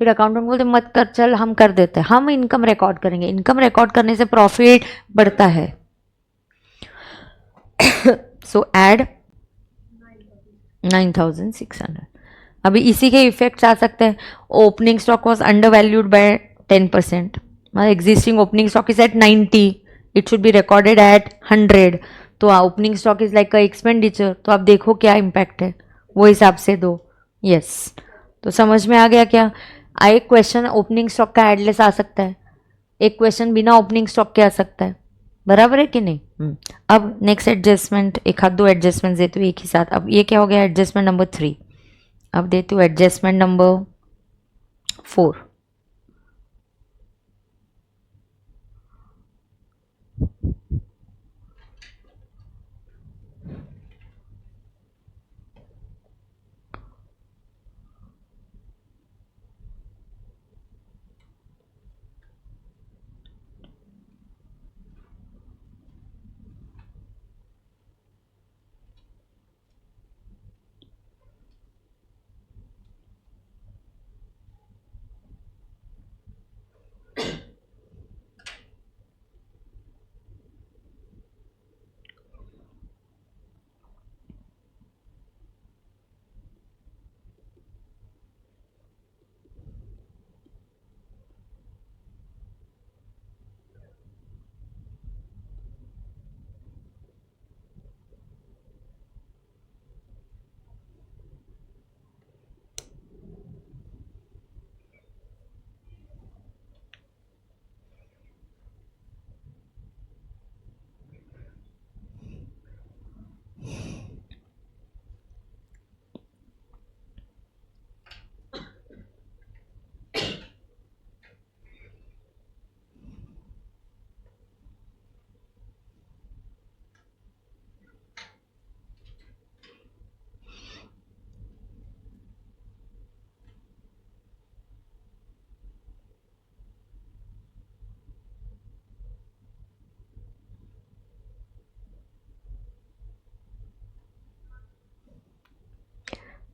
Speaker 1: फिर अकाउंटेंट बोलते मत कर, चल हम कर देते हैं. हम इनकम रिकॉर्ड करेंगे. इनकम रिकॉर्ड करने से प्रॉफिट बढ़ता है. So add 9,600. अभी इसी के इफेक्ट्स आ सकते हैं. Opening stock was under valued by 10%. Existing opening stock is at 90, it should be recorded at 100. तो opening stock is like a expenditure. तो आप देखो क्या इम्पैक्ट है, वो हिसाब से दो. यस तो समझ में आ गया क्या? एक क्वेश्चन ओपनिंग स्टॉक का एडलेस आ सकता है, एक क्वेश्चन बिना ओपनिंग स्टॉक के आ सकता है, बराबर है कि नहीं? अब नेक्स्ट एडजस्टमेंट, एक हाथ दो एडजस्टमेंट देती हूँ एक ही साथ. अब ये क्या हो गया? Adjustment number 3. अब देती हूँ एडजस्टमेंट नंबर 4.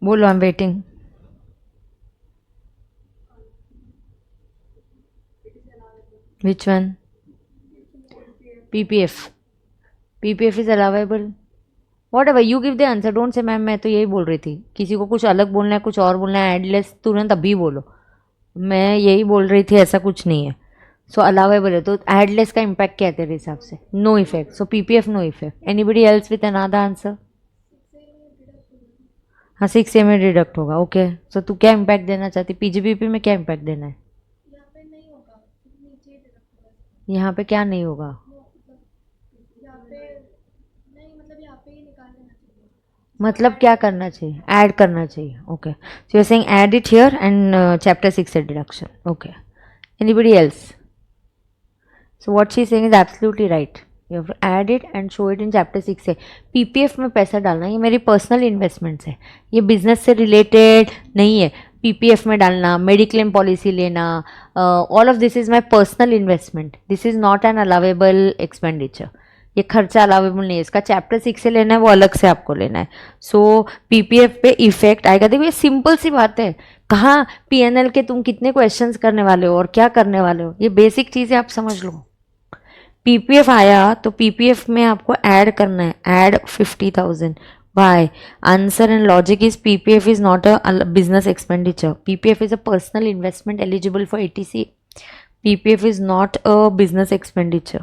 Speaker 1: बोलो, आई am waiting. Which one? PPF. PPF is allowable. Whatever, you give the answer. Don't say ma'am मैं तो यही बोल रही थी. किसी को कुछ अलग बोलना है, कुछ और बोलना है, एडलेस तुरंत अभी बोलो. मैं यही बोल रही थी, ऐसा कुछ नहीं है. सो अलावेबल है तो एडलेस का इम्पैक्ट क्या है तेरे हिसाब से? No effect. So PPF no effect. Anybody else with another answer? हाँ, 6A में डिडक्ट होगा. ओके, सो तू क्या इम्पैक्ट देना चाहती? PGBP में क्या इम्पैक्ट देना है?
Speaker 2: यहाँ पे नहीं होगा, नीचे डिडक्ट होगा.
Speaker 1: यहाँ पे क्या नहीं होगा?
Speaker 2: यहाँ पे नहीं, मतलब यहाँ पे ही निकाल देना चाहिए.
Speaker 1: मतलब क्या करना चाहिए? ऐड करना चाहिए. Okay, so you are saying add it here and chapter 6 से deduction. Okay, anybody else? So what she is saying is absolutely right. You have to add it and show it in chapter 6 से. PPF में पैसा डालना, ये मेरी personal investments है, ये business से रिलेटेड नहीं है. PPF में डालना, मेडिक्लेम पॉलिसी लेना, all of this is my personal investment. This is not an allowable expenditure. ये खर्चा अलावेबल नहीं है. इसका चैप्टर 6 से लेना है, वो अलग से आपको लेना है. सो PPF पे इफेक्ट आएगा. देखो ये सिंपल सी बात है. कहाँ PNL के तुम कितने क्वेश्चंस करने वाले हो और क्या करने वाले हो, ये बेसिक चीज़ें आप समझ लो. PPF आया तो PPF में आपको ऐड करना है. Add 50,000. Why? Answer and logic is PPF is not a business expenditure. PPF is a personal investment eligible for ATC. PPF is not a business expenditure.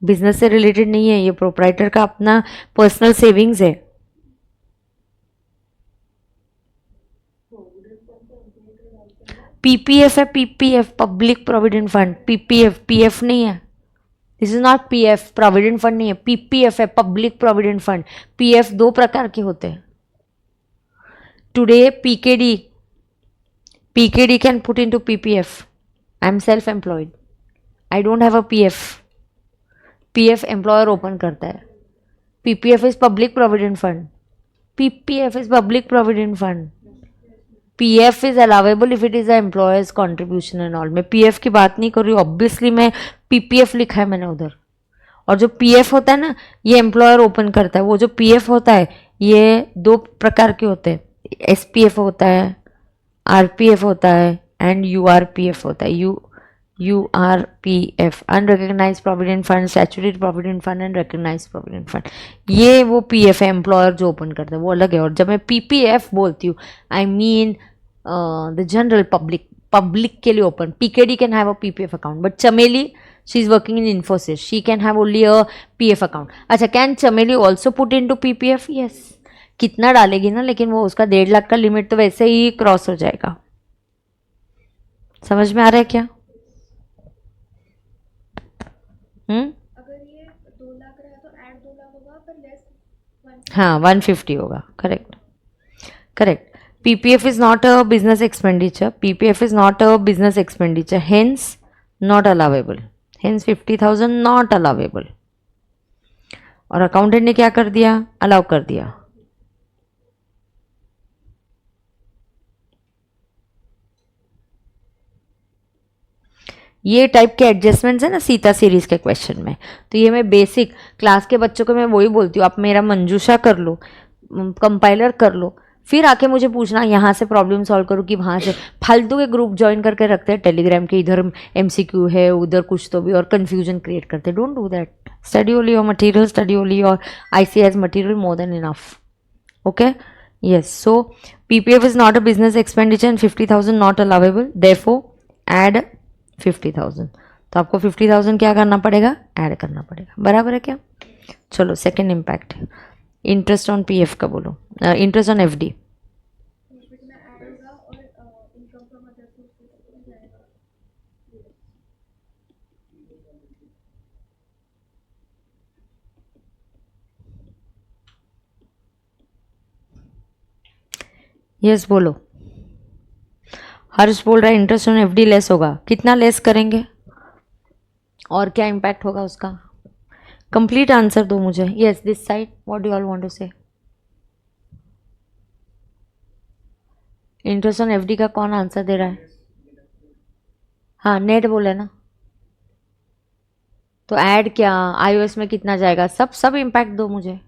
Speaker 1: Business से रिलेटेड नहीं है, ये प्रोप्राइटर का अपना पर्सनल सेविंग्स है. PPF है, PPF public provident fund. PPF PF नहीं है. This is not PF, provident fund नहीं है. PPF है, पब्लिक प्रोविडेंट फंड. PF दो प्रकार के होते हैं. Today PKD can put into PPF. I am self employed, I don't have a PF. PF employer open करता है. PPF is public provident fund. PPF is public provident fund. PF is allowable if it is a employers contribution and all. मैं PF की बात नहीं कर रही हूँ. Obviously मैं PPF लिखा है मैंने उधर. और जो PF होता है ना, ये एम्प्लॉयर ओपन करता है. वो जो PF होता है ये दो प्रकार के होते हैं. SPF होता है, RPF होता है एंड URPF होता है. URPF, unrecognised provident fund, statutory provident fund and recognised provident fund. ये वो PF है एम्प्लॉयर जो ओपन करता है, वो अलग है. और जब मैं PPF बोलती हूँ, I mean the general public के लिए open. PKD can have a PPF account, but Chameli she is working in Infosys, she can have only a PF account. अच्छा, can Chameli also put into PPF? Yes. कितना डालेगी ना, लेकिन वो उसका 1.5 लाख का लिमिट तो वैसे ही क्रॉस हो जाएगा. समझ में आ रहा है क्या?
Speaker 2: अगर ये 2 लाख रहा तो ऐड 2 लाख होगा पर लेस 1
Speaker 1: हाँ 150 होगा. Correct correct. PPF is not a business expenditure. PPF is not a business expenditure. Hence not allowable. Hence 50,000 not allowable. और अकाउंटेंट ने क्या कर दिया? अलाउ कर दिया. ये टाइप के एडजस्टमेंट्स है ना सीता सीरीज के क्वेश्चन में. तो ये मैं बेसिक क्लास के बच्चों को मैं वही बोलती हूँ, आप मेरा मंजूषा कर लो, कंपाइलर कर लो, फिर आके मुझे पूछना यहाँ से प्रॉब्लम सॉल्व करो कि वहाँ से. फालतू के ग्रुप ज्वाइन करके रखते हैं टेलीग्राम के, इधर MCQ है उधर कुछ तो भी, और कन्फ्यूजन क्रिएट करते हैं. Don't do that. Study only your material, study only your ICS material, more than enough. Okay. yes, so PPF is not a business expenditure and 50,000 not allowable, therefore add 50,000. तो आपको 50,000 क्या करना पड़ेगा? Add करना पड़ेगा. बराबर है क्या? चलो second impact. Interest on PF का बोलो. Interest on FD.
Speaker 2: प्रॉफिट में ऐड होगा और इनकम फ्रॉम अदर सोर्सेज हो जाएगा.
Speaker 1: यस बोलो. हर्ष बोल रहा है इंटरेस्ट ऑन FD लेस होगा. कितना लेस करेंगे और क्या इम्पैक्ट होगा उसका? कंप्लीट आंसर दो मुझे. Yes this side, what do you all want to say? Interest on FD का कौन आंसर दे रहा है? हाँ नेट बोले ना. तो ऐड क्या, iOS में कितना जाएगा, सब इम्पैक्ट दो मुझे.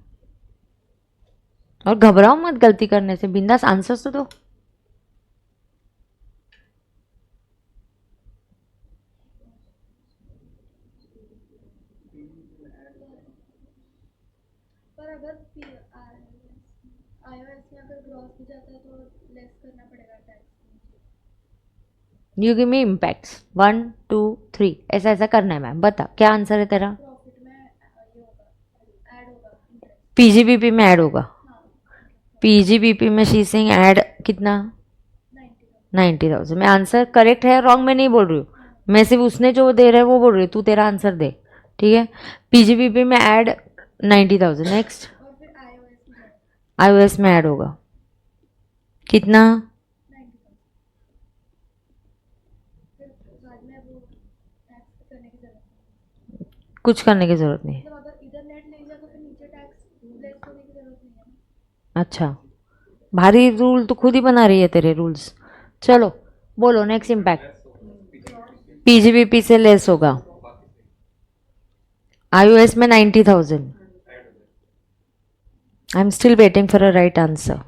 Speaker 1: और घबराओ मत गलती करने से, बिंदास आंसर्स तो दो.
Speaker 2: पर अगर iOS में अगर ग्रॉस भी जाता है तो लेस करना पड़ेगा tax.
Speaker 1: You give me impacts 1 2 3 ऐसा ऐसा करना है. मैम बता क्या आंसर है तेरा?
Speaker 2: प्रॉफिट में ये होगा, ऐड होगा इंटरेस्ट.
Speaker 1: PGBP में ऐड होगा. PGBP में शी सिंह ऐड कितना? 90,000. मैं आंसर करेक्ट है रॉन्ग में नहीं बोल रही हूँ, मैं सिर्फ उसने जो दे रहा है वो बोल रही हूँ. तू तेरा आंसर दे. ठीक है. PGBP में ऐड 90,000. नेक्स्ट
Speaker 2: और फिर iOS में
Speaker 1: iOS में ऐड होगा कितना?
Speaker 2: 90,000. फिर बाद में वो टैक्स करने की जरूरत नहीं.
Speaker 1: कुछ करने की ज़रूरत नहीं.
Speaker 2: मतलब अगर इधर नेट ले जाए तो फिर नीचे टैक्स लेस होने की जरूरत नहीं है.
Speaker 1: अच्छा भारी रूल तो खुद ही बना रही है तेरे रूल्स. चलो बोलो नेक्स्ट इम्पैक्ट. PGBP से लेस होगा. iOS में 90,000. I am still waiting for a right answer.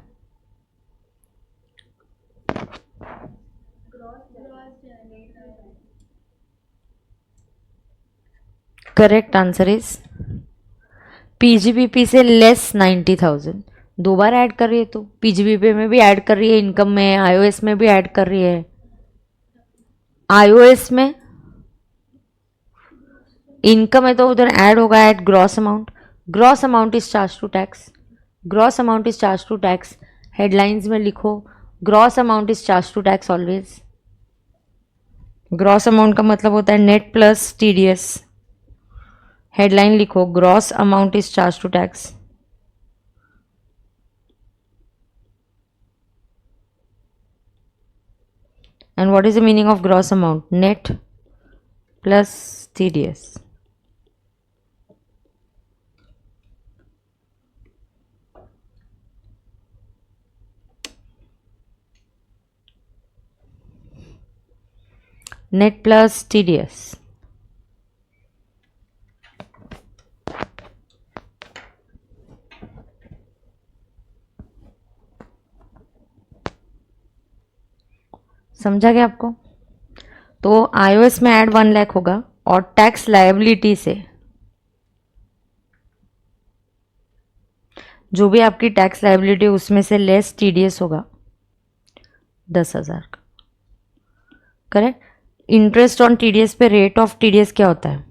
Speaker 1: Correct answer is PGBP से लेस 90,000. दो बार ऐड कर रही है तो PGBP में भी ऐड कर रही है, इनकम में, iOS में भी ऐड कर रही है. iOS में इनकम है तो उधर ऐड होगा at gross amount. Gross amount is charge to tax. Gross amount is charge to tax. Headlines में लिखो gross amount is charge to tax always. Gross amount का मतलब होता है नेट प्लस TDS. हेडलाइन लिखो gross amount is charge to tax. And what is the meaning of gross amount? Net plus TDS. Net plus TDS. समझा गया आपको? तो iOS में ऐड 1 लाख होगा और टैक्स लायबिलिटी से जो भी आपकी टैक्स लायबिलिटी उसमें से लेस TDS होगा 10,000 का. करेक्ट. इंटरेस्ट ऑन TDS पे रेट ऑफ TDS क्या होता है?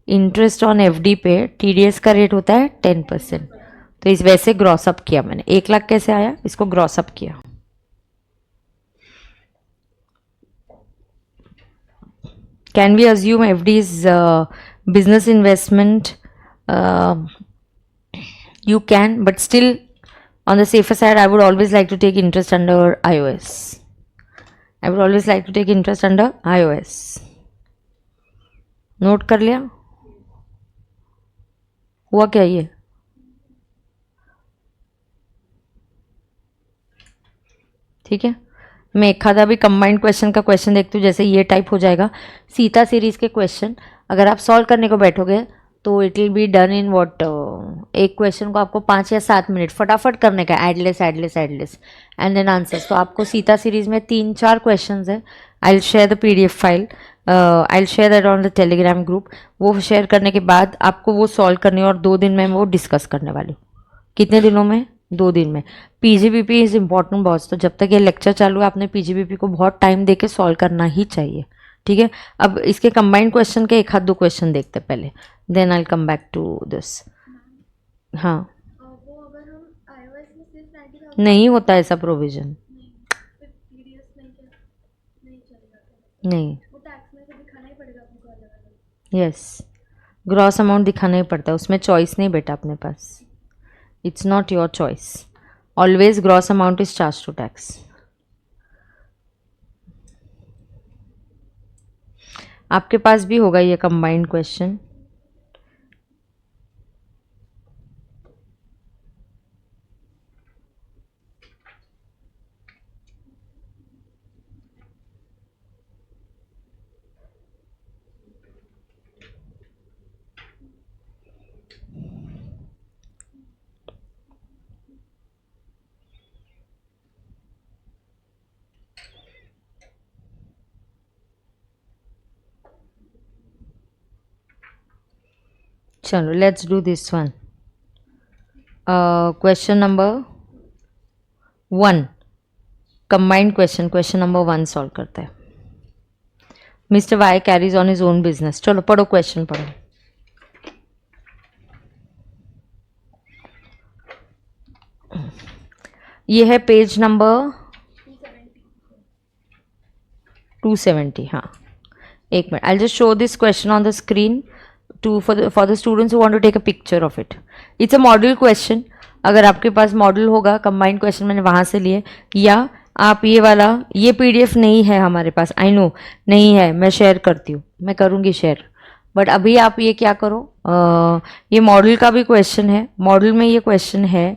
Speaker 1: इंटरेस्ट ऑन FD पे TDS का रेट होता है 10%. तो इस वैसे ग्रॉस अप किया मैंने. 1 लाख कैसे आया? इसको ग्रॉस अप किया. Can we assume FD is business investment? You can, but still on the safer side, I would always like to take interest under iOS. I would always like to take interest under iOS. Note कर लिया? हुआ क्या ये? ठीक है, मैं एक आधा भी कंबाइंड क्वेश्चन का क्वेश्चन देखती हूँ, जैसे ये टाइप हो जाएगा सीता सीरीज के क्वेश्चन। अगर आप सॉल्व करने को बैठोगे तो it will be done in what, एक क्वेश्चन को आपको 5 या 7 मिनट फटाफट करने का, एडलेस एडलेस एडलेस एंड देन आंसर्स। तो आपको सीता सीरीज में 3-4 क्वेश्चन है। आई will share the PDF file, I will share that on the Telegram group. वो शेयर करने के बाद आपको वो सॉल्व करनी है और 2 दिन में मैं वो डिस्कस करने वाली हूँ। कितने दिनों में? 2 दिन में। पीजीबीपी इज इम्पॉर्टेंट बॉस, तो जब तक ये लेक्चर चालू है आपने पीजीबीपी को बहुत टाइम दे के सॉल्व करना ही चाहिए। ठीक है, अब इसके कंबाइंड क्वेश्चन के 1-2 क्वेश्चन देखते पहले, then I will come back to this. हाँ,
Speaker 2: वो अगर हम iOS में सिर्फ 90,000
Speaker 1: नहीं होता ऐसा प्रोविजन,
Speaker 2: नहीं, फिर TDS नहीं चलेगा,
Speaker 1: नहीं।
Speaker 2: वो टैक्स में से दिखाना ही पड़ेगा आपको अलग अलग।
Speaker 1: यस, ग्रॉस अमाउंट दिखाना ही पड़ता है, उसमें चॉइस नहीं बेटा अपने पास। It's not your choice, always gross amount is charge to tax. आपके पास भी होगा ये कंबाइंड क्वेश्चन। चलो let's do this one. Question number 1, combined question number 1 solve करते हैं। Mr Y carries on his own business. चलो पढ़ो, क्वेश्चन पढ़ो। ये है पेज नंबर 270। हाँ, एक minute, I just show this question on the screen to for the students who want to take a picture of it. It's a model question. अगर आपके पास मॉडल होगा, कंबाइंड क्वेश्चन मैंने वहाँ से लिए, या आप ये वाला, ये PDF नहीं है हमारे पास, आई नो नहीं है, मैं शेयर करती हूँ, मैं करूँगी शेयर, बट अभी आप ये क्या करो, ये मॉडल का भी क्वेश्चन है, मॉडल में ये क्वेश्चन है।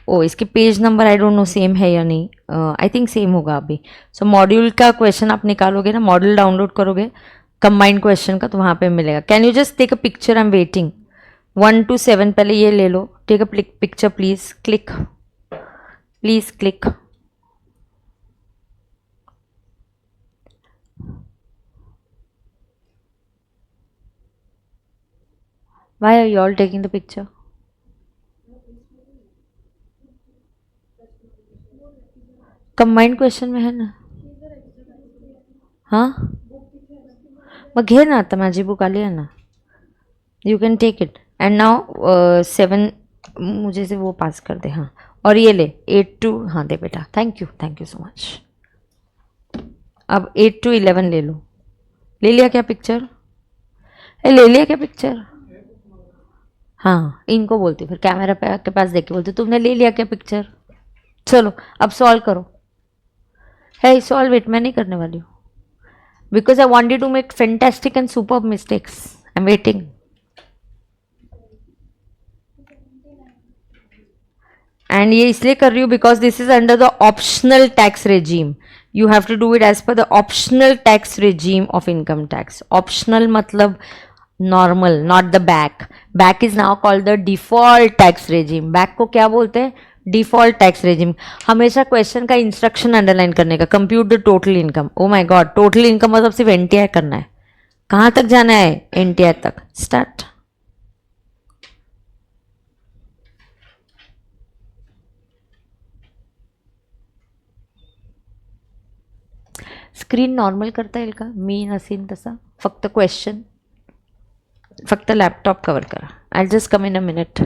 Speaker 1: ओ, इसके page number I don't no same है या नहीं, आई थिंक सेम होगा अभी। सो मॉड्यूल का क्वेश्चन आप निकालोगे ना, मॉडल डाउनलोड करोगे कंबाइंड क्वेश्चन का, तो वहाँ पे मिलेगा। Can you just take a picture, I am waiting. 1 to 7 पहले ये ले लो, take a picture please, click please click. Why are you all taking the picture? Combined question में है ना? हाँ, मग घे ना आता, माझी बुक आली आहे ना, you can take it. And now 7 मुझे से वो पास कर दे। हाँ, और ये ले 8 to, हाँ दे बेटा, थैंक यू सो मच। अब 8 to 11 ले लो। ले लिया क्या पिक्चर? ले लिया क्या पिक्चर? हाँ, इनको बोलती, फिर कैमरा पे के पास देख के बोलती तुमने ले लिया क्या पिक्चर? चलो अब सॉल्व करो। है सॉल्व इट, मैं नहीं करने वाली हूँ, because I wanted to make fantastic and super mistakes. I am waiting. And ये इसलिए कर रही हूँ because this is under the optional tax regime. You have to do it as per the optional tax regime of income tax. Optional मतलब normal, not the back. Back is now called the default tax regime. Back को क्या बोलते हैं? Default tax regime. हमेशा question का instruction underline करने का, compute the total income. Oh my God, total income मतलब सिर्फ NTI करना है। कहाँ तक जाना है? NTI तक। स्टार्ट। स्क्रीन नॉर्मल करता येईल का? मी नसीन तसा, फक्त क्वेश्चन, फक्त लॅपटॉप कवर करा. I just come in a minute.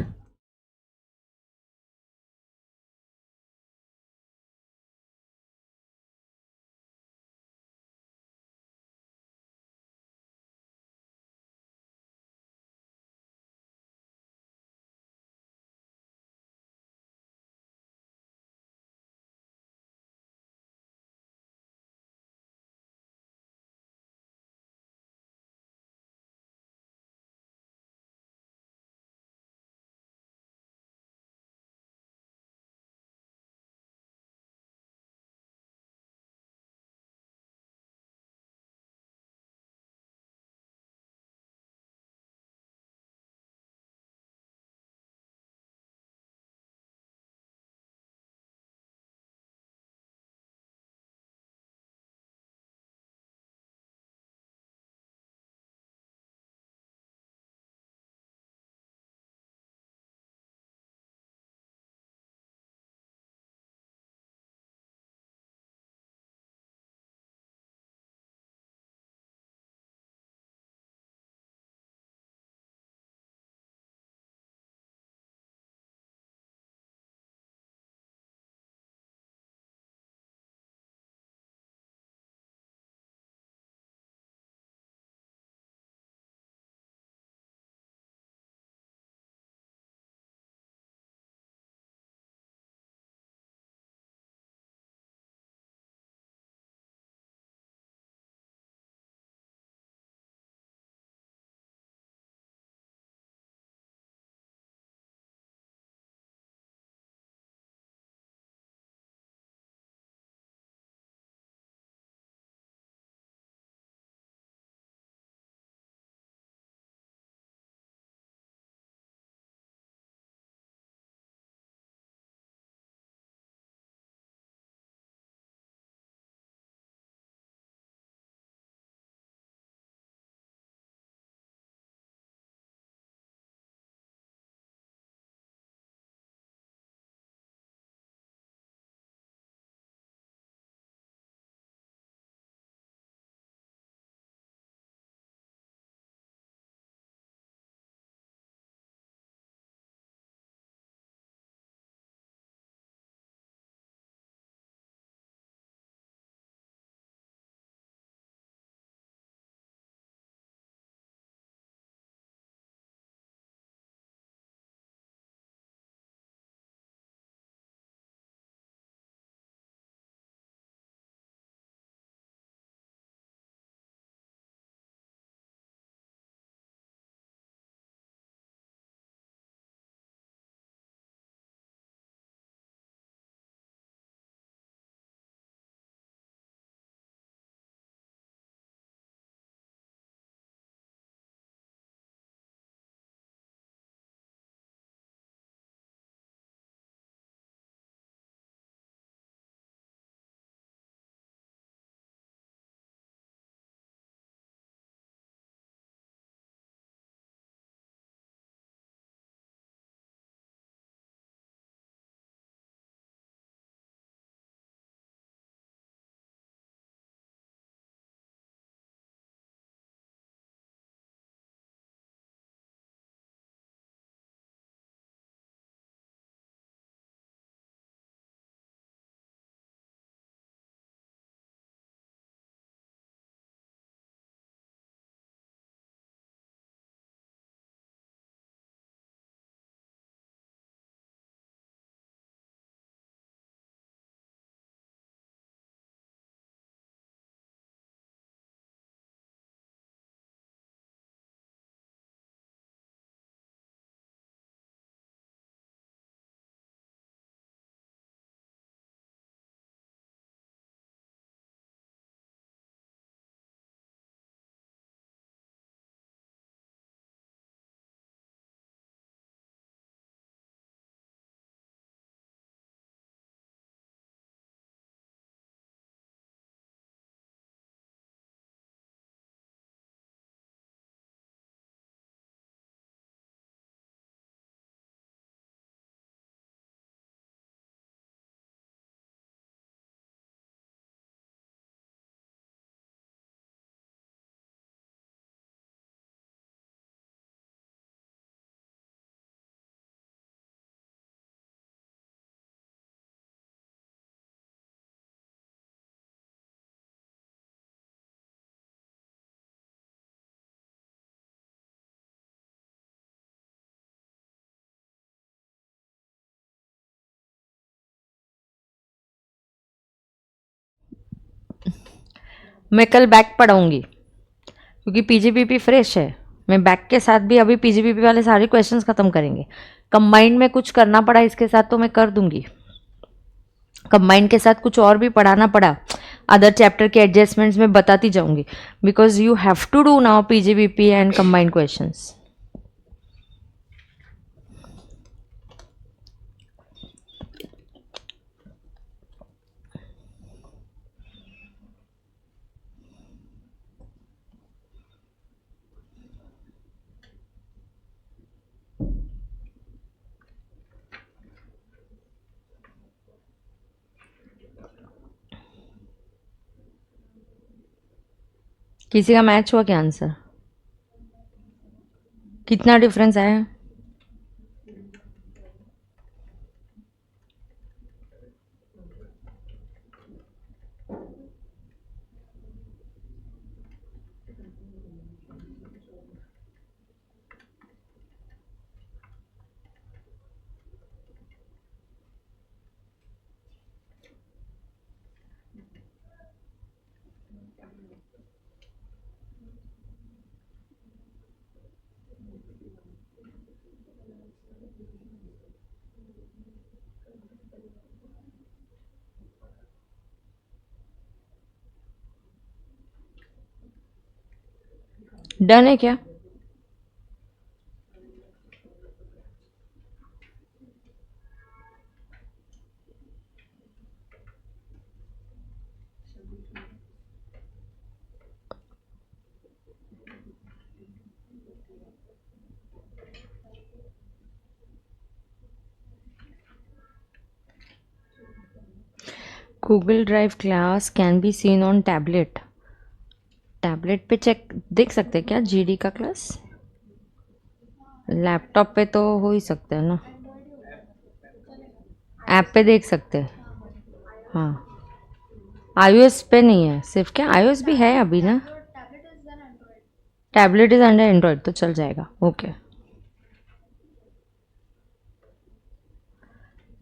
Speaker 1: मैं कल बैक पढ़ाऊँगी क्योंकि पीजीपीपी फ्रेश है। मैं बैक के साथ भी अभी पीजीपीपी वाले सारे क्वेश्चंस ख़त्म करेंगे। कंबाइंड में कुछ करना पड़ा इसके साथ तो मैं कर दूंगी। कंबाइंड के साथ कुछ और भी पढ़ाना पड़ा, अदर चैप्टर के एडजस्टमेंट्स में बताती जाऊंगी, because you have to do now PGBP and combined questions. किसी का मैच हुआ क्या आंसर? कितना डिफरेंस आया? डन है क्या? Google drive class can be seen on tablet. Tablet पे चेक देख सकते हैं क्या जीडी का क्लास? लैपटॉप पे तो हो ही सकता है ना, ऐप पे देख सकते हैं। हाँ, iOS पे नहीं है सिर्फ, क्या iOS भी है अभी ना? टैबलेट इज अंडर एंड्रॉयड तो चल जाएगा। ओके,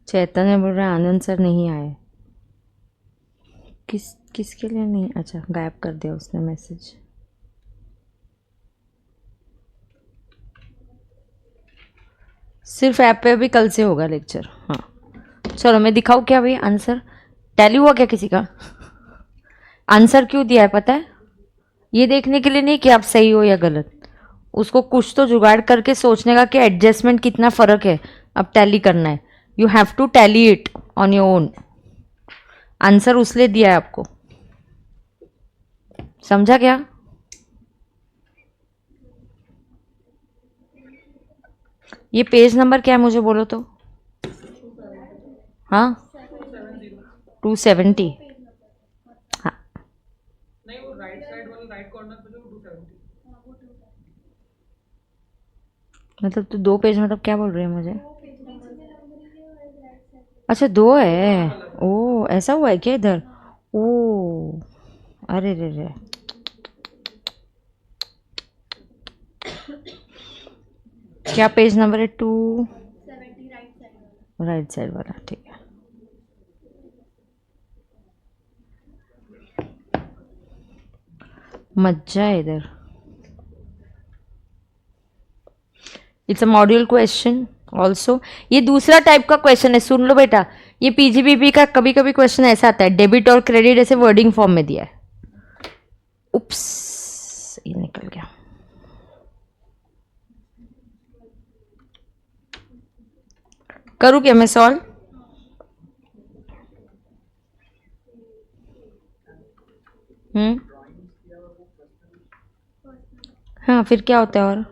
Speaker 1: चैतन्य बोल रहे हैं आनंद सर नहीं आए। किसके लिए नहीं? अच्छा, गायब कर दिया उसने मैसेज। सिर्फ ऐप पे अभी कल से होगा लेक्चर। हाँ चलो, मैं दिखाऊँ क्या भाई आंसर? टैली हुआ क्या किसी का? आंसर क्यों दिया है पता है? ये देखने के लिए नहीं कि आप सही हो या गलत, उसको कुछ तो जुगाड़ करके सोचने का कि एडजस्टमेंट कितना फ़र्क है, अब टैली करना है। You have to tally it on your own. Answer उसने दिया है आपको, समझा क्या? ये पेज नंबर क्या है मुझे बोलो तो। हाँ 270। हाँ
Speaker 3: नहीं, वो राइट साइड वाला राइट कॉर्नर पे जो 270।
Speaker 1: मतलब तो 2 पेज मतलब क्या बोल रही है मुझे? अच्छा 2 है। ओ ऐसा हुआ है क्या इधर? ओ अरे रे रे, क्या पेज नंबर है? 270 राइट साइड वाला, ठीक है। मज्जा है इधर। It's a module question also. ये दूसरा टाइप का क्वेश्चन है, सुन लो बेटा। ये पीजीबीपी का कभी कभी क्वेश्चन ऐसा आता है, डेबिट और क्रेडिट ऐसे वर्डिंग फॉर्म में दिया है। उप्स, ये निकल गया। करूँ क्या मैं सॉल्व? हाँ फिर क्या होता है? और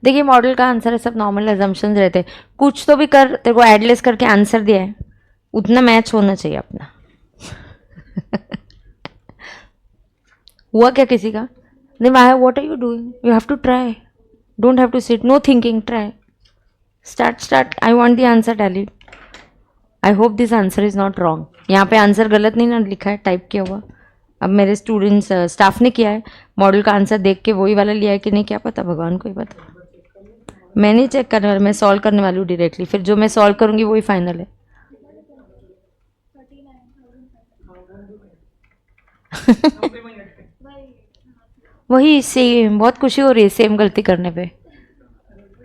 Speaker 1: देखिए मॉडल का आंसर है, सब नॉर्मल एजम्पशंस रहते हैं। कुछ तो भी कर, तेरे को एडलेस करके आंसर दिया है, उतना मैच होना चाहिए अपना। हुआ क्या किसी का? नहीं why, what are you doing? You have to try, don't have to sit, no thinking, try, start. I want the answer tally. I hope this answer is not wrong. यहाँ पे आंसर गलत नहीं ना लिखा है, टाइप किया हुआ। अब मेरे स्टूडेंट्स स्टाफ ने किया है, मॉडल का आंसर देख के वही वाला लिया है कि नहीं क्या पता, भगवान को ही पता। मैं नहीं चेक करने वाली, मैं सॉल्व करने वाली हूँ डायरेक्टली, फिर जो मैं सॉल्व करूँगी वही फाइनल है। वही सेम, बहुत खुशी हो रही है सेम गलती करने पे.
Speaker 2: So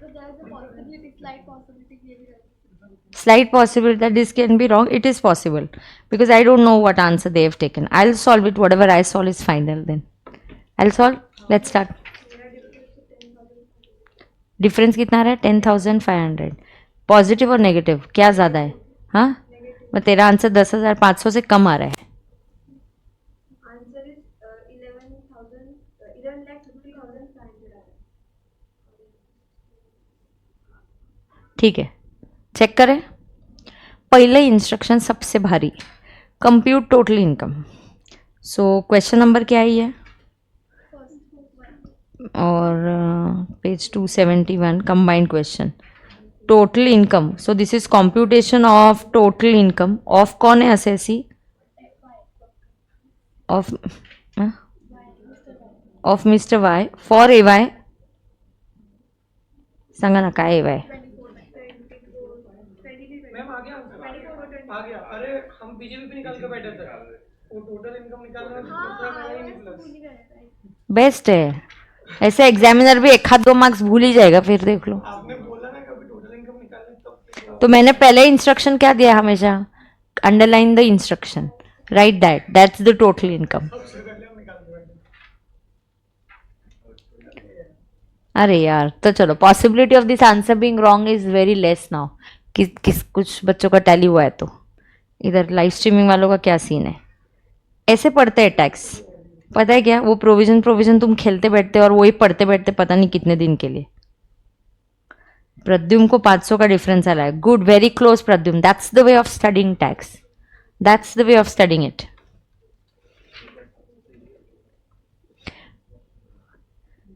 Speaker 2: there is a possibility, slight possibility कि ये भी गलत.
Speaker 1: Slight possibility that this can be wrong. It is possible because I don't know what answer they have taken. I'll solve it. Whatever I solve is final. Then I'll solve. Let's start. Difference कितना आ रहा है? 10,500. Positive और negative क्या ज़्यादा है? हाँ, मैं तेरा आंसर 10,500 से कम आ रहा है.
Speaker 2: Answer is 11,50,500.
Speaker 1: ठीक है, चेक करें. पहले इंस्ट्रक्शन सबसे भारी, compute total income. So question number क्या ही है? और page 271 combined question, total income. So this is computation of total income of कौन है assessee? Of Mr Y for A Y. सांगा ना काय ए वाय?
Speaker 3: मैम आ गया आ गया. अरे हम बीजेपी निकाल के बैठे थे, वो टोटल इनकम निकालना दूसरा मेरा ही निकला.
Speaker 1: बेस्ट है. ऐसे एग्जामिनर भी एक हाथ 2 मार्क्स भूल ही जाएगा. फिर देख लो.
Speaker 3: आपने बोला ना कभी टोटल इनकम निकालने तब
Speaker 1: तो मैंने पहले इंस्ट्रक्शन क्या दिया? हमेशा underline the instruction, right that, that's the total income. अरे यार, तो चलो, possibility of this answer being wrong is very less now. किस कुछ बच्चों का टैली हुआ है. तो इधर लाइव स्ट्रीमिंग वालों का क्या सीन है? ऐसे पढ़ते हैं टैक्स. पता है क्या, वो प्रोविजन तुम खेलते बैठते और वही पढ़ते बैठते पता नहीं कितने दिन के लिए. प्रद्युम को 500 का डिफरेंस आ रहा है. Good, very close Pradyum. That's the way of studying tax. That's the way of studying it.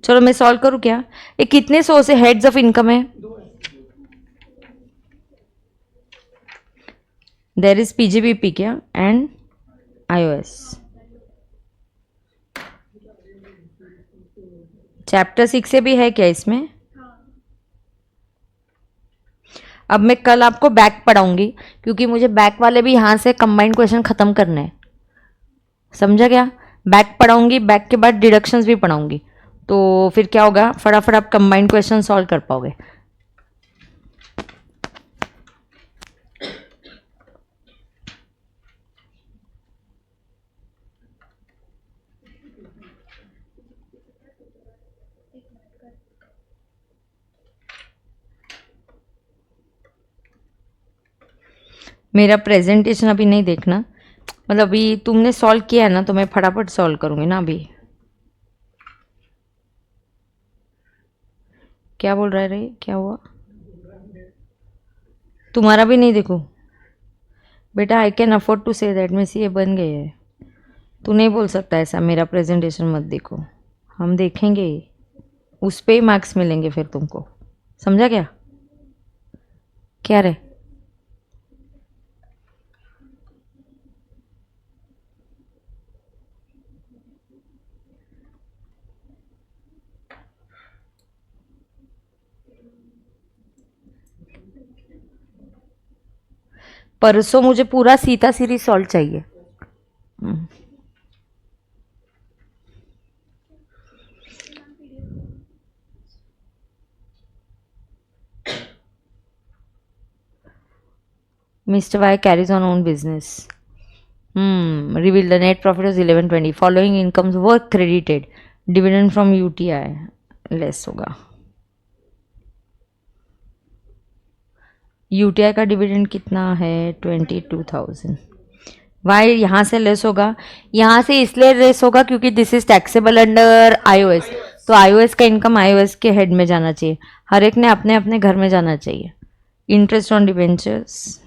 Speaker 1: चलो मैं सॉल्व करूं क्या? ये कितने सौ से हेड्स ऑफ इनकम है? देर इज पीजीबीपी क्या एंड आईओएस. चैप्टर 6 से भी है क्या इसमें? अब मैं कल आपको बैक पढ़ाऊंगी क्योंकि मुझे बैक वाले भी यहाँ से कंबाइंड क्वेश्चन खत्म करने हैं. समझा क्या? बैक पढ़ाऊंगी, बैक के बाद डिडक्शंस भी पढ़ाऊंगी. तो फिर क्या होगा, फटाफट आप कंबाइंड क्वेश्चन सॉल्व कर पाओगे. मेरा प्रेजेंटेशन अभी नहीं देखना, मतलब अभी तुमने सॉल्व किया है ना, तो मैं फटाफट सॉल्व करूंगी ना. अभी क्या बोल रहा है रे? क्या हुआ? तुम्हारा भी नहीं देखो बेटा. I can afford to say that. में से ये बन गए है. तू नहीं बोल सकता ऐसा, मेरा प्रेजेंटेशन मत देखो. हम देखेंगे, उस पे ही मार्क्स मिलेंगे फिर तुमको. समझा क्या? क्या रे? परसों मुझे पूरा सीता सीरीज सॉल्व चाहिए. Mr. Y carries on own business. Reveal the net profit was 1120. Following incomes were credited. Dividend from UTI less होगा. UTI का डिविडेंड कितना है? 22,000. वाई यहाँ से लेस होगा? यहाँ से इसलिए लेस होगा क्योंकि this is taxable under iOS. तो आईओएस का इनकम आईओएस के हेड में जाना चाहिए. हर एक ने अपने अपने घर में जाना चाहिए. इंटरेस्ट ऑन डिवेंचर्स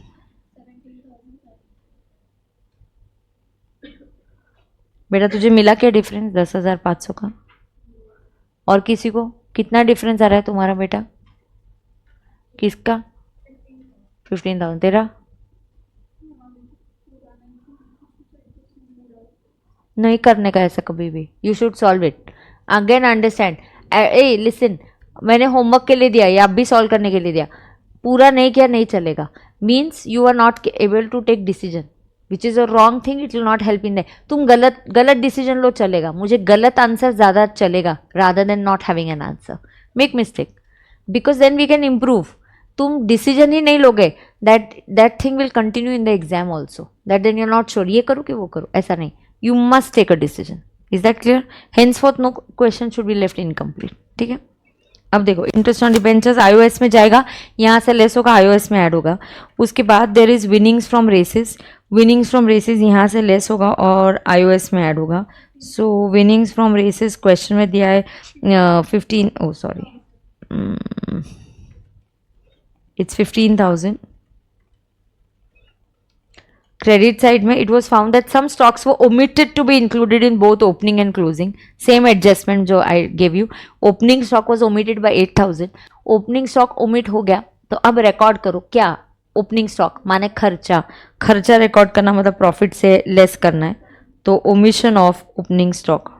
Speaker 1: बेटा तुझे मिला क्या डिफरेंस? 10,500 का. और किसी को कितना डिफरेंस आ रहा है तुम्हारा बेटा? किसका? 15,000. तेरा नहीं करने का ऐसा कभी भी. You should solve it again. Understand? A listen, मैंने होमवर्क के लिए दिया या आप भी सॉल्व करने के लिए दिया. पूरा नहीं किया नहीं चलेगा. Means you are not able to take decision. Which is a wrong thing, it will not help in that. तुम गलत डिसीजन लो चलेगा, मुझे गलत आंसर ज़्यादा चलेगा rather than not having an answer. Make mistake because then we can improve. तुम decision ही नहीं लोगे, that thing will continue in the exam also, that then you are not sure ये करो कि वो करो, ऐसा नहीं. You must take a decision. Is that clear? Henceforth no question should be left incomplete. ठीक है. अब देखो, इंटरेस्ट ऑन डिबेंचर्स iOS में जाएगा, यहाँ से लेस होगा, iOS में ऐड होगा. उसके बाद there is winnings from races. Winnings from races यहाँ से लेस होगा और iOS में ऐड होगा. So winnings from races question में दिया है 15, oh sorry, it's 15,000. Credit side में it was found that some stocks were omitted to be included in both opening and closing. Same adjustment जो I gave you. Opening stock was omitted by 8,000. Opening stock omit हो गया, तो अब record करो क्या? Opening stock माने खर्चा. खर्चा रिकॉर्ड करना मतलब प्रॉफिट से लेस करना है, तो ओमिशन ऑफ ओपनिंग स्टॉक.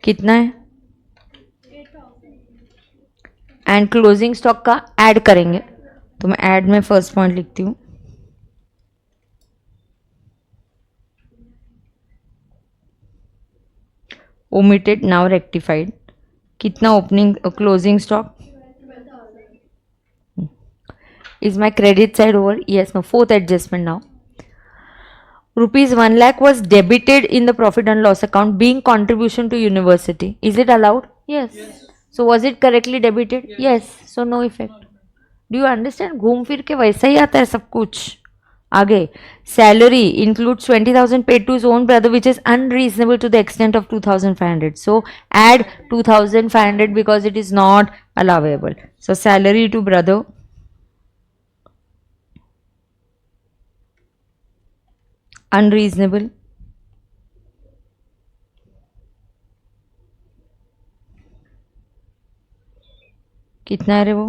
Speaker 1: कितना है? एंड क्लोजिंग स्टॉक का ऐड करेंगे, तो मैं ऐड में फर्स्ट पॉइंट लिखती हूँ. Omitted now rectified. कितना opening closing stock? Is my credit side over? Yes no. Fourth adjustment now. Rupees 1 lakh was debited in the profit and loss account being contribution to university. Is it allowed? Yes. So was it correctly debited? Yes. So no effect. Do you understand? घूम फिर के वैसा ही आता है सब कुछ. आगे, salary includes 20,000 paid to his own brother which is unreasonable to the extent of 2,500. So add 2,500 because it is not allowable. So salary to brother. Unreasonable. कितना है रे वो?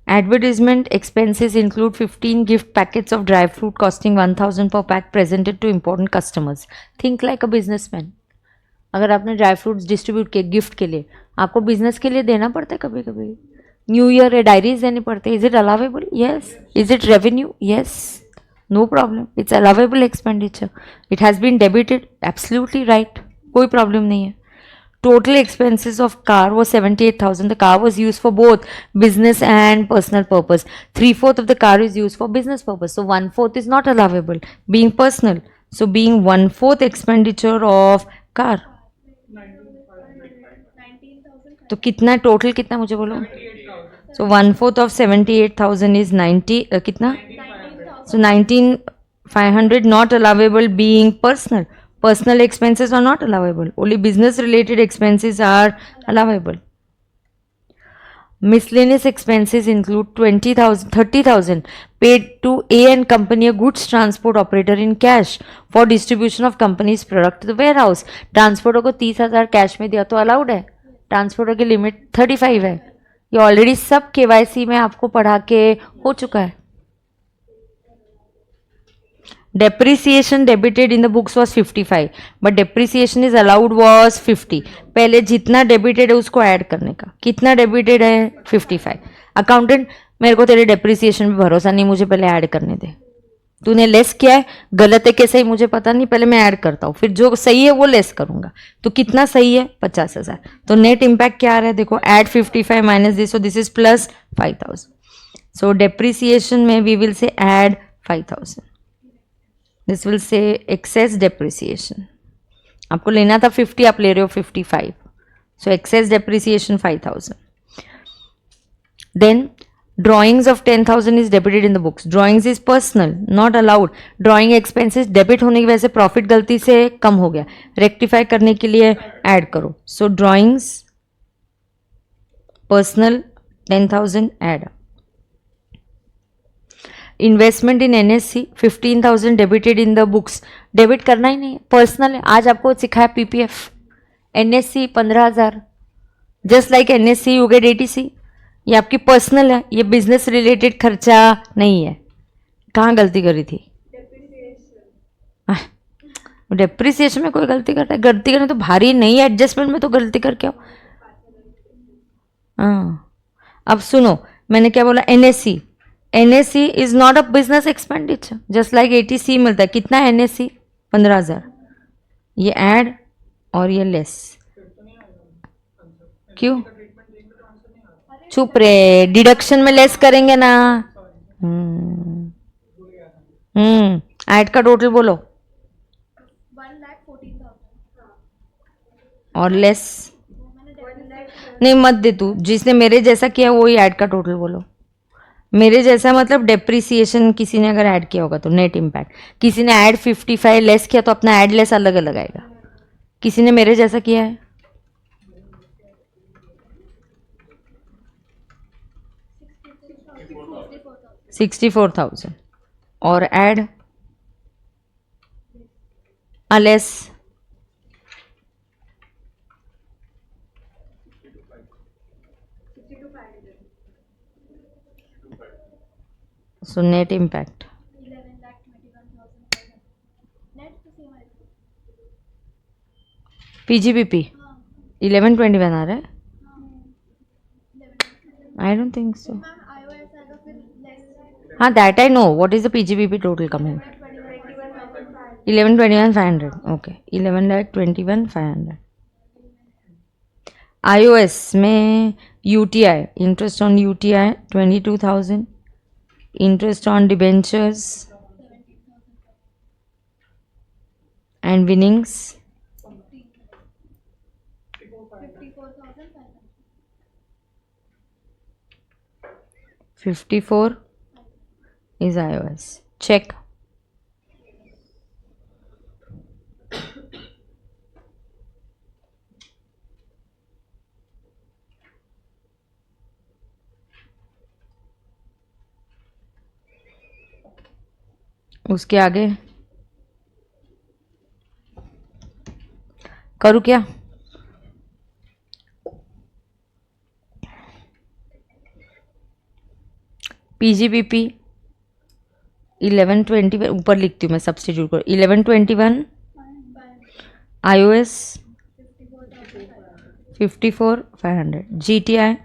Speaker 1: Advertisement expenses include 15 gift packets of dry fruit costing 1,000 per pack presented to important customers. Think like a businessman. अगर आपने dry fruits distribute किए gift के लिए, आपको बिजनेस के लिए देना पड़ता है कभी कभी. न्यू ईयर डायरीज देनी पड़ती है. Is it allowable? Yes. Is it revenue? Yes. No problem. It's allowable expenditure. It has been debited. Absolutely right. कोई प्रॉब्लम नहीं है. Total expenses of car was 78,000. The car was used for both business and personal purpose. 3/4 of the car is used for business purpose. So 1/4 is not allowable, being personal. So being 1/4 expenditure of car. तो कितना total कितना मुझे बोलो? So 1/4 of 78,000 is 90. कितना? So 19,500 not allowable being personal. Personal expenses are not allowable. Only business related expenses are allowable. Miscellaneous expenses include 20,000, 30,000 paid to A&M Company, a goods transport operator, in cash for distribution of company's product to the warehouse. Transporter को 30,000 cash में दिया तो allowed है. Transporter की limit 35 है. ये already सब KYC में आपको पढ़ा के हो चुका है. Depreciation debited in the books was 55, but depreciation is allowed was 50. पहले जितना डेबिटेड है उसको ऐड करने का. कितना डेबिटेड है? 55. अकाउंटेंट, मेरे को तेरे डेप्रिसिएशन पे भरोसा नहीं, मुझे पहले ऐड करने दे. तूने लेस किया है, गलत है कैसे ही मुझे पता नहीं, पहले मैं ऐड करता हूँ, फिर जो सही है वो लेस करूंगा. तो कितना सही है? 50,000. तो नेट इम्पैक्ट क्या आ रहा है? देखो, add 55 minus this, so this is plus 5,000. सो डेप्रिसिएशन में we will say add 5,000. This will say excess depreciation. आपको लेना था 50, आप ले रहे हो 55. So excess depreciation 5,000. Then drawings of 10,000 is debited in the books. Drawings is personal, not allowed. Drawing expenses debit होने की वजह से प्रॉफिट गलती से कम हो गया, रेक्टिफाई करने के लिए ऐड करो. So drawings personal 10,000 add. Investment in NSC 15,000 debited in the books. Debit करना ही नहीं, पर्सनल है. आज आपको सिखाया PPF. NSC 15,000. Just like NSC you get ATC. ये आपकी पर्सनल है, ये बिजनेस रिलेटेड खर्चा नहीं है. कहाँ गलती करी थी? डेप्रिसिएशन में कोई गलती करता है? गलती करने तो भारी नहीं, एडजस्टमेंट में तो गलती करके आओ। हाँ, अब सुनो मैंने क्या बोला, NSC. NSC is not a business expenditure, just like ATC मिलता है। कितना है एनएससी? 15,000। ये ऐड और ये लेस, क्यों? चुप रे, डिडक्शन में लेस करेंगे ना। ऐड का टोटल बोलो
Speaker 2: 1,14,000
Speaker 1: और लेस नहीं मत दे तू, जिसने मेरे जैसा किया वही ऐड का टोटल बोलो। मेरे जैसा मतलब डेप्रिसिएशन किसी ने अगर ऐड किया होगा तो नेट इम्पैक्ट, किसी ने ऐड 55 लेस किया तो अपना ऐड लेस अलग अलग आएगा। किसी ने मेरे जैसा किया है 64,000 और add less
Speaker 2: 62,500
Speaker 1: so net impact
Speaker 2: 11,21,500 net तो सेम आएगा।
Speaker 1: पीजीबीपी 1121 आ रहा है।
Speaker 2: 11,21,500
Speaker 1: I don't think so.
Speaker 2: Ma'am iOS आएगा फिर लेस
Speaker 1: हाँ that I know, what is the PGBP total coming? 11,21,500 okay, 11,21,500। iOS में UTI, interest on UTI 22,000, interest on debentures and winnings 54 is iOS. Check. उसके आगे करूँ क्या? पीजीबीपी 1120 ऊपर लिखती हूँ मैं, सब्स्टिट्यूट करो 1121, iOS 54,500, GTI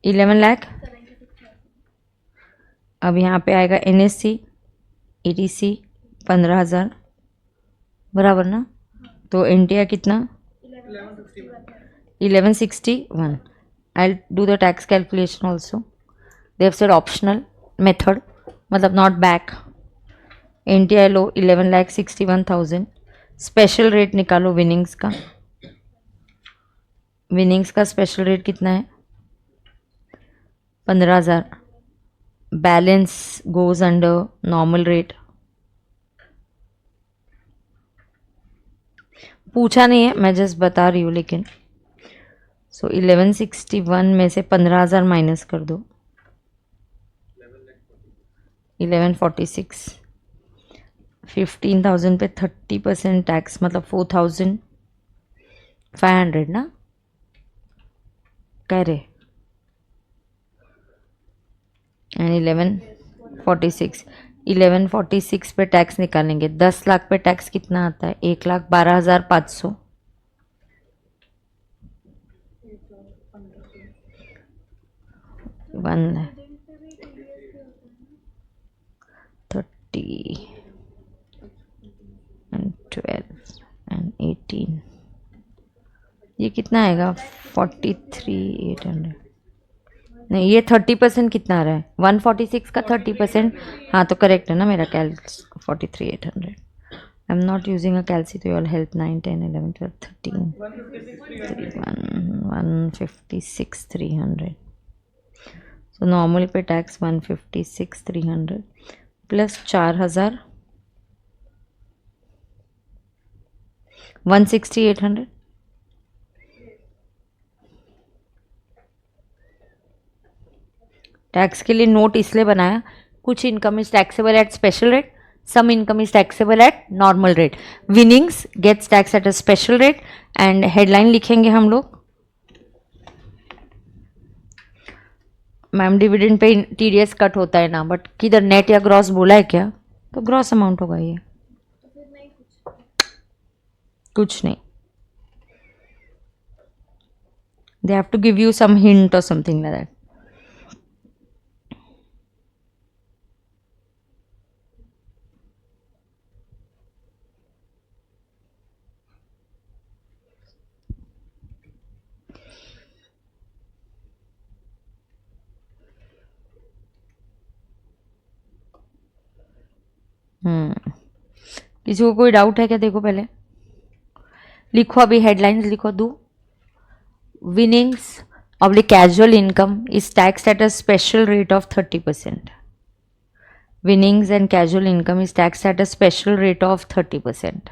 Speaker 1: 11 लाख। अब यहाँ पे आएगा NSC ETC 15,000 बराबर ना, तो NTI कितना? 1161. I'll do the tax calculation also. They have said optional method, मतलब not back. NTI low 11,61,000, special rate निकालो विनिंग्स का। विनिंग्स का स्पेशल रेट कितना है? 15,000। Balance goes under normal rate. पूछा नहीं है, मैं जस्ट बता रही हूँ। लेकिन सो 1161 में से 15,000 माइनस कर दो, 1146। 15,000 पे 30% टैक्स, मतलब 4,500 ना कह रहे। एंड 1146 पे टैक्स निकालेंगे। 10 लाख पे टैक्स कितना आता है? 1,12,500। 30 and 12 and 18, ये कितना आएगा? 43,800। नहीं, ये 30% कितना आ रहा है? 146 का 30%। हाँ तो करेक्ट है ना मेरा calc? 43,800। I am not using a calcy, तो यू हेल्प 9, 10, 11, 12, 13, 156,300। सो नॉर्मल पे टैक्स 156,300 प्लस 4,000 160,800। टैक्स के लिए नोट इसलिए बनाया, कुछ income is taxable at special rate, some income is taxable at normal rate, winnings gets tax at a special rate. And headline लिखेंगे हम लोग, मैम डिविडेंड पे टीडीएस कट होता है ना, बट किधर नेट या ग्रॉस बोला है क्या? तो ग्रॉस अमाउंट होगा ये। कुछ नहीं. They have to give you some hint or something like that. किसी को कोई डाउट है क्या? देखो पहले लिखो, अभी हेडलाइंस लिखो. दो winnings oblique casual income is taxed at a special rate of 30%. Winnings and casual income is taxed at a special rate of 30%.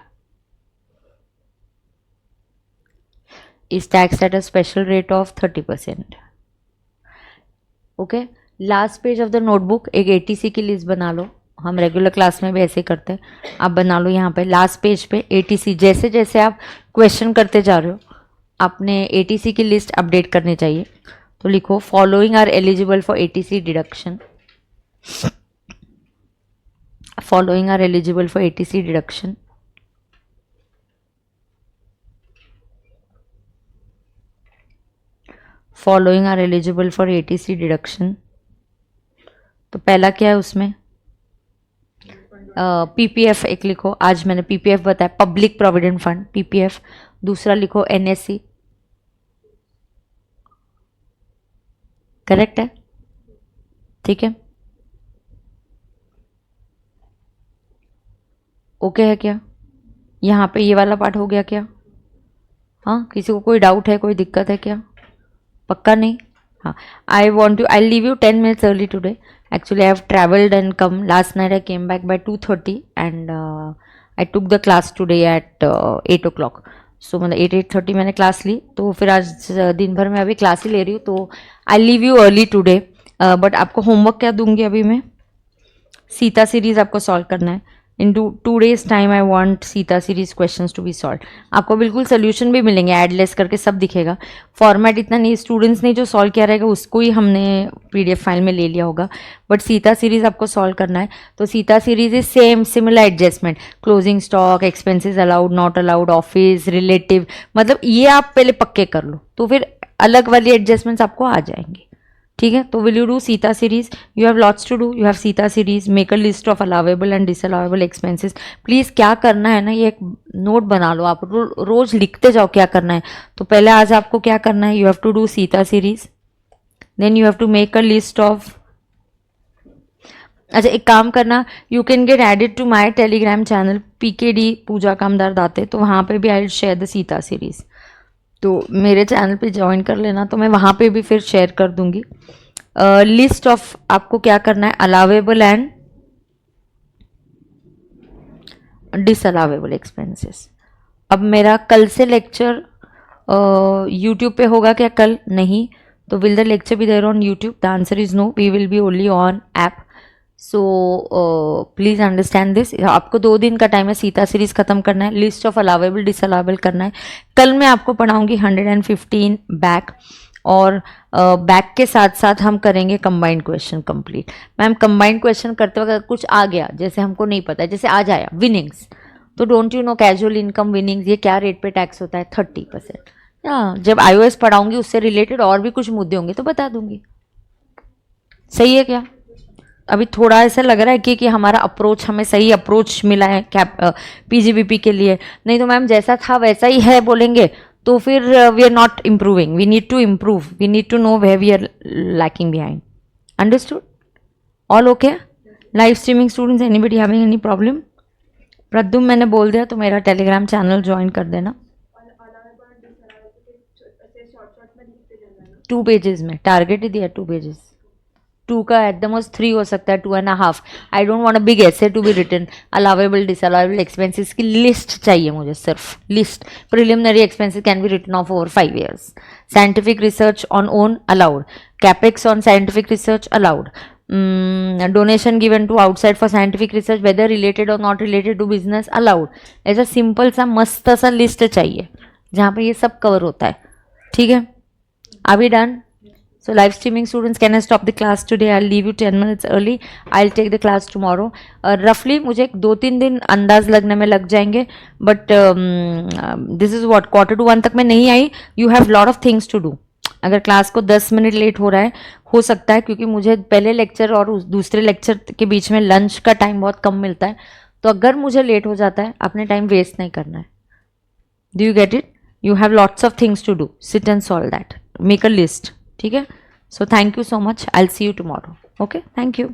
Speaker 1: Is taxed at a special rate of 30%. Okay, last page of the notebook एक ATC की list बना लो. हम regular class में भी ऐसे करते हैं. आप बना लो यहाँ पे लास्ट पेज पे ATC. जैसे जैसे आप क्वेश्चन करते जा रहे हो आपने ATC की लिस्ट अपडेट करनी चाहिए. तो लिखो following are eligible for ATC deduction. Following are eligible for ATC deduction. Following are eligible for ATC deduction. तो पहला क्या है उसमें? PPF एक लिखो. आज मैंने PPF बताया, पब्लिक प्रोविडेंट फंड, PPF. दूसरा लिखो NSC. करेक्ट है? ठीक है, ओके है क्या? यहाँ पे ये वाला पार्ट हो गया क्या? हाँ, किसी को कोई डाउट है, कोई दिक्कत है क्या? पक्का नहीं? हाँ, I leave you 10 minutes early today. Actually, I have traveled and come. Last night I came back by 2:30 and I took the class today at 8 o'clock. So मतलब 8:30 मैंने क्लास ली. तो फिर आज दिन भर मैं अभी क्लास ही ले रही हूँ. तो I leave you early today. But आपको होमवर्क क्या दूंगी अभी मैं? सीता सीरीज आपको सॉल्व करना है. In 2 days time I want Sita series questions to be solve. आपको बिल्कुल सोल्यूशन भी मिलेंगे, ऐड लेस करके सब दिखेगा. फॉर्मेट इतना नहीं, स्टूडेंट्स ने जो सॉल्व किया रहेगा उसको ही हमने PDF फाइल में ले लिया होगा. बट सीता सीरीज आपको सॉल्व करना है. तो Sita series is same similar adjustment, closing stock, expenses allowed, not allowed, office, relative, मतलब ये आप पहले पक्के कर लो तो फिर अलग वाली एडजस्टमेंट्स आपको आ जाएंगे. ठीक है, तो will you do Sita series? You have lots to do. You have Sita series, make a list of allowable and disallowable expenses. Please क्या करना है ना, ये एक नोट बना लो. आप रोज लिखते जाओ क्या करना है. तो पहले आज आपको क्या करना है? You have to do Sita series, then you have to make a list of. अच्छा, एक काम करना, you can get added to my telegram channel PKD Pooja Kamdar Date. तो वहाँ पे भी I will share the Sita series. तो मेरे चैनल पे ज्वाइन कर लेना, तो मैं वहाँ पे भी फिर शेयर कर दूंगी. लिस्ट ऑफ आपको क्या करना है? Allowable and disallowable expenses. अब मेरा कल से लेक्चर यूट्यूब पे होगा क्या? कल नहीं. तो will the lecture be there on YouTube? The answer is no. We will be only on app. So please understand this. आपको 2 दिन का टाइम है सीता सीरीज खत्म करना है, लिस्ट ऑफ अलावेबल डिसअलावेबल करना है. कल मैं आपको पढ़ाऊंगी 115 बैक, और बैक के साथ साथ हम करेंगे combined question complete. Ma'am combined question करते वक्त कुछ आ गया जैसे हमको नहीं पता है, जैसे आज आया विनिंग्स, तो don't you know casual income winnings ये क्या रेट पे टैक्स होता है? 30%. हाँ, जब iOS पढ़ाऊंगी उससे रिलेटेड और भी कुछ मुद्दे होंगे तो बता दूंगी. सही है क्या? अभी थोड़ा ऐसा लग रहा है कि हमारा अप्रोच, हमें सही अप्रोच मिला है PGBP के लिए. नहीं तो मैम जैसा था वैसा ही है बोलेंगे तो फिर we are not improving. We need to improve. We need to know where we are lacking behind. Understood? All okay? Live streaming students, anybody having any problem? Pradyum मैंने बोल दिया तो मेरा टेलीग्राम चैनल ज्वाइन कर देना. 2 पेजेस में target ही दिया, 2 pages. 2 का एट द मोस्ट 3 हो सकता है, 2.5. I don't want a big essay to be written. Allowable disallowable expenses की लिस्ट चाहिए मुझे, सिर्फ list. Preliminary expenses can be written off over 5 years. Scientific research on own allowed. Capex on scientific research allowed. Donation given to outside for scientific research whether related और not related to business allowed. ऐसा simple सा मस्त सा list चाहिए जहाँ पे ये सब कवर होता है. ठीक है, are we done? So live streaming students, can I stop the class today? I'll leave you 10 minutes early. I'll take the class tomorrow. Roughly मुझे 2-3 दिन अंदाज लगने में लग जाएंगे, but this is what Q1 तक मैं नहीं आई. You have lot of things to do. अगर क्लास को 10 मिनट लेट हो रहा है, हो सकता है क्योंकि मुझे पहले लेक्चर और दूसरे लेक्चर के बीच में लंच का टाइम बहुत कम मिलता है, तो अगर मुझे लेट हो जाता है, आपने टाइम वेस्ट नहीं करना है. Do you get it? You have lots of things to do. Sit and solve that. Make a list. ठीक है? So thank you so much. I will see you tomorrow. Okay, thank you.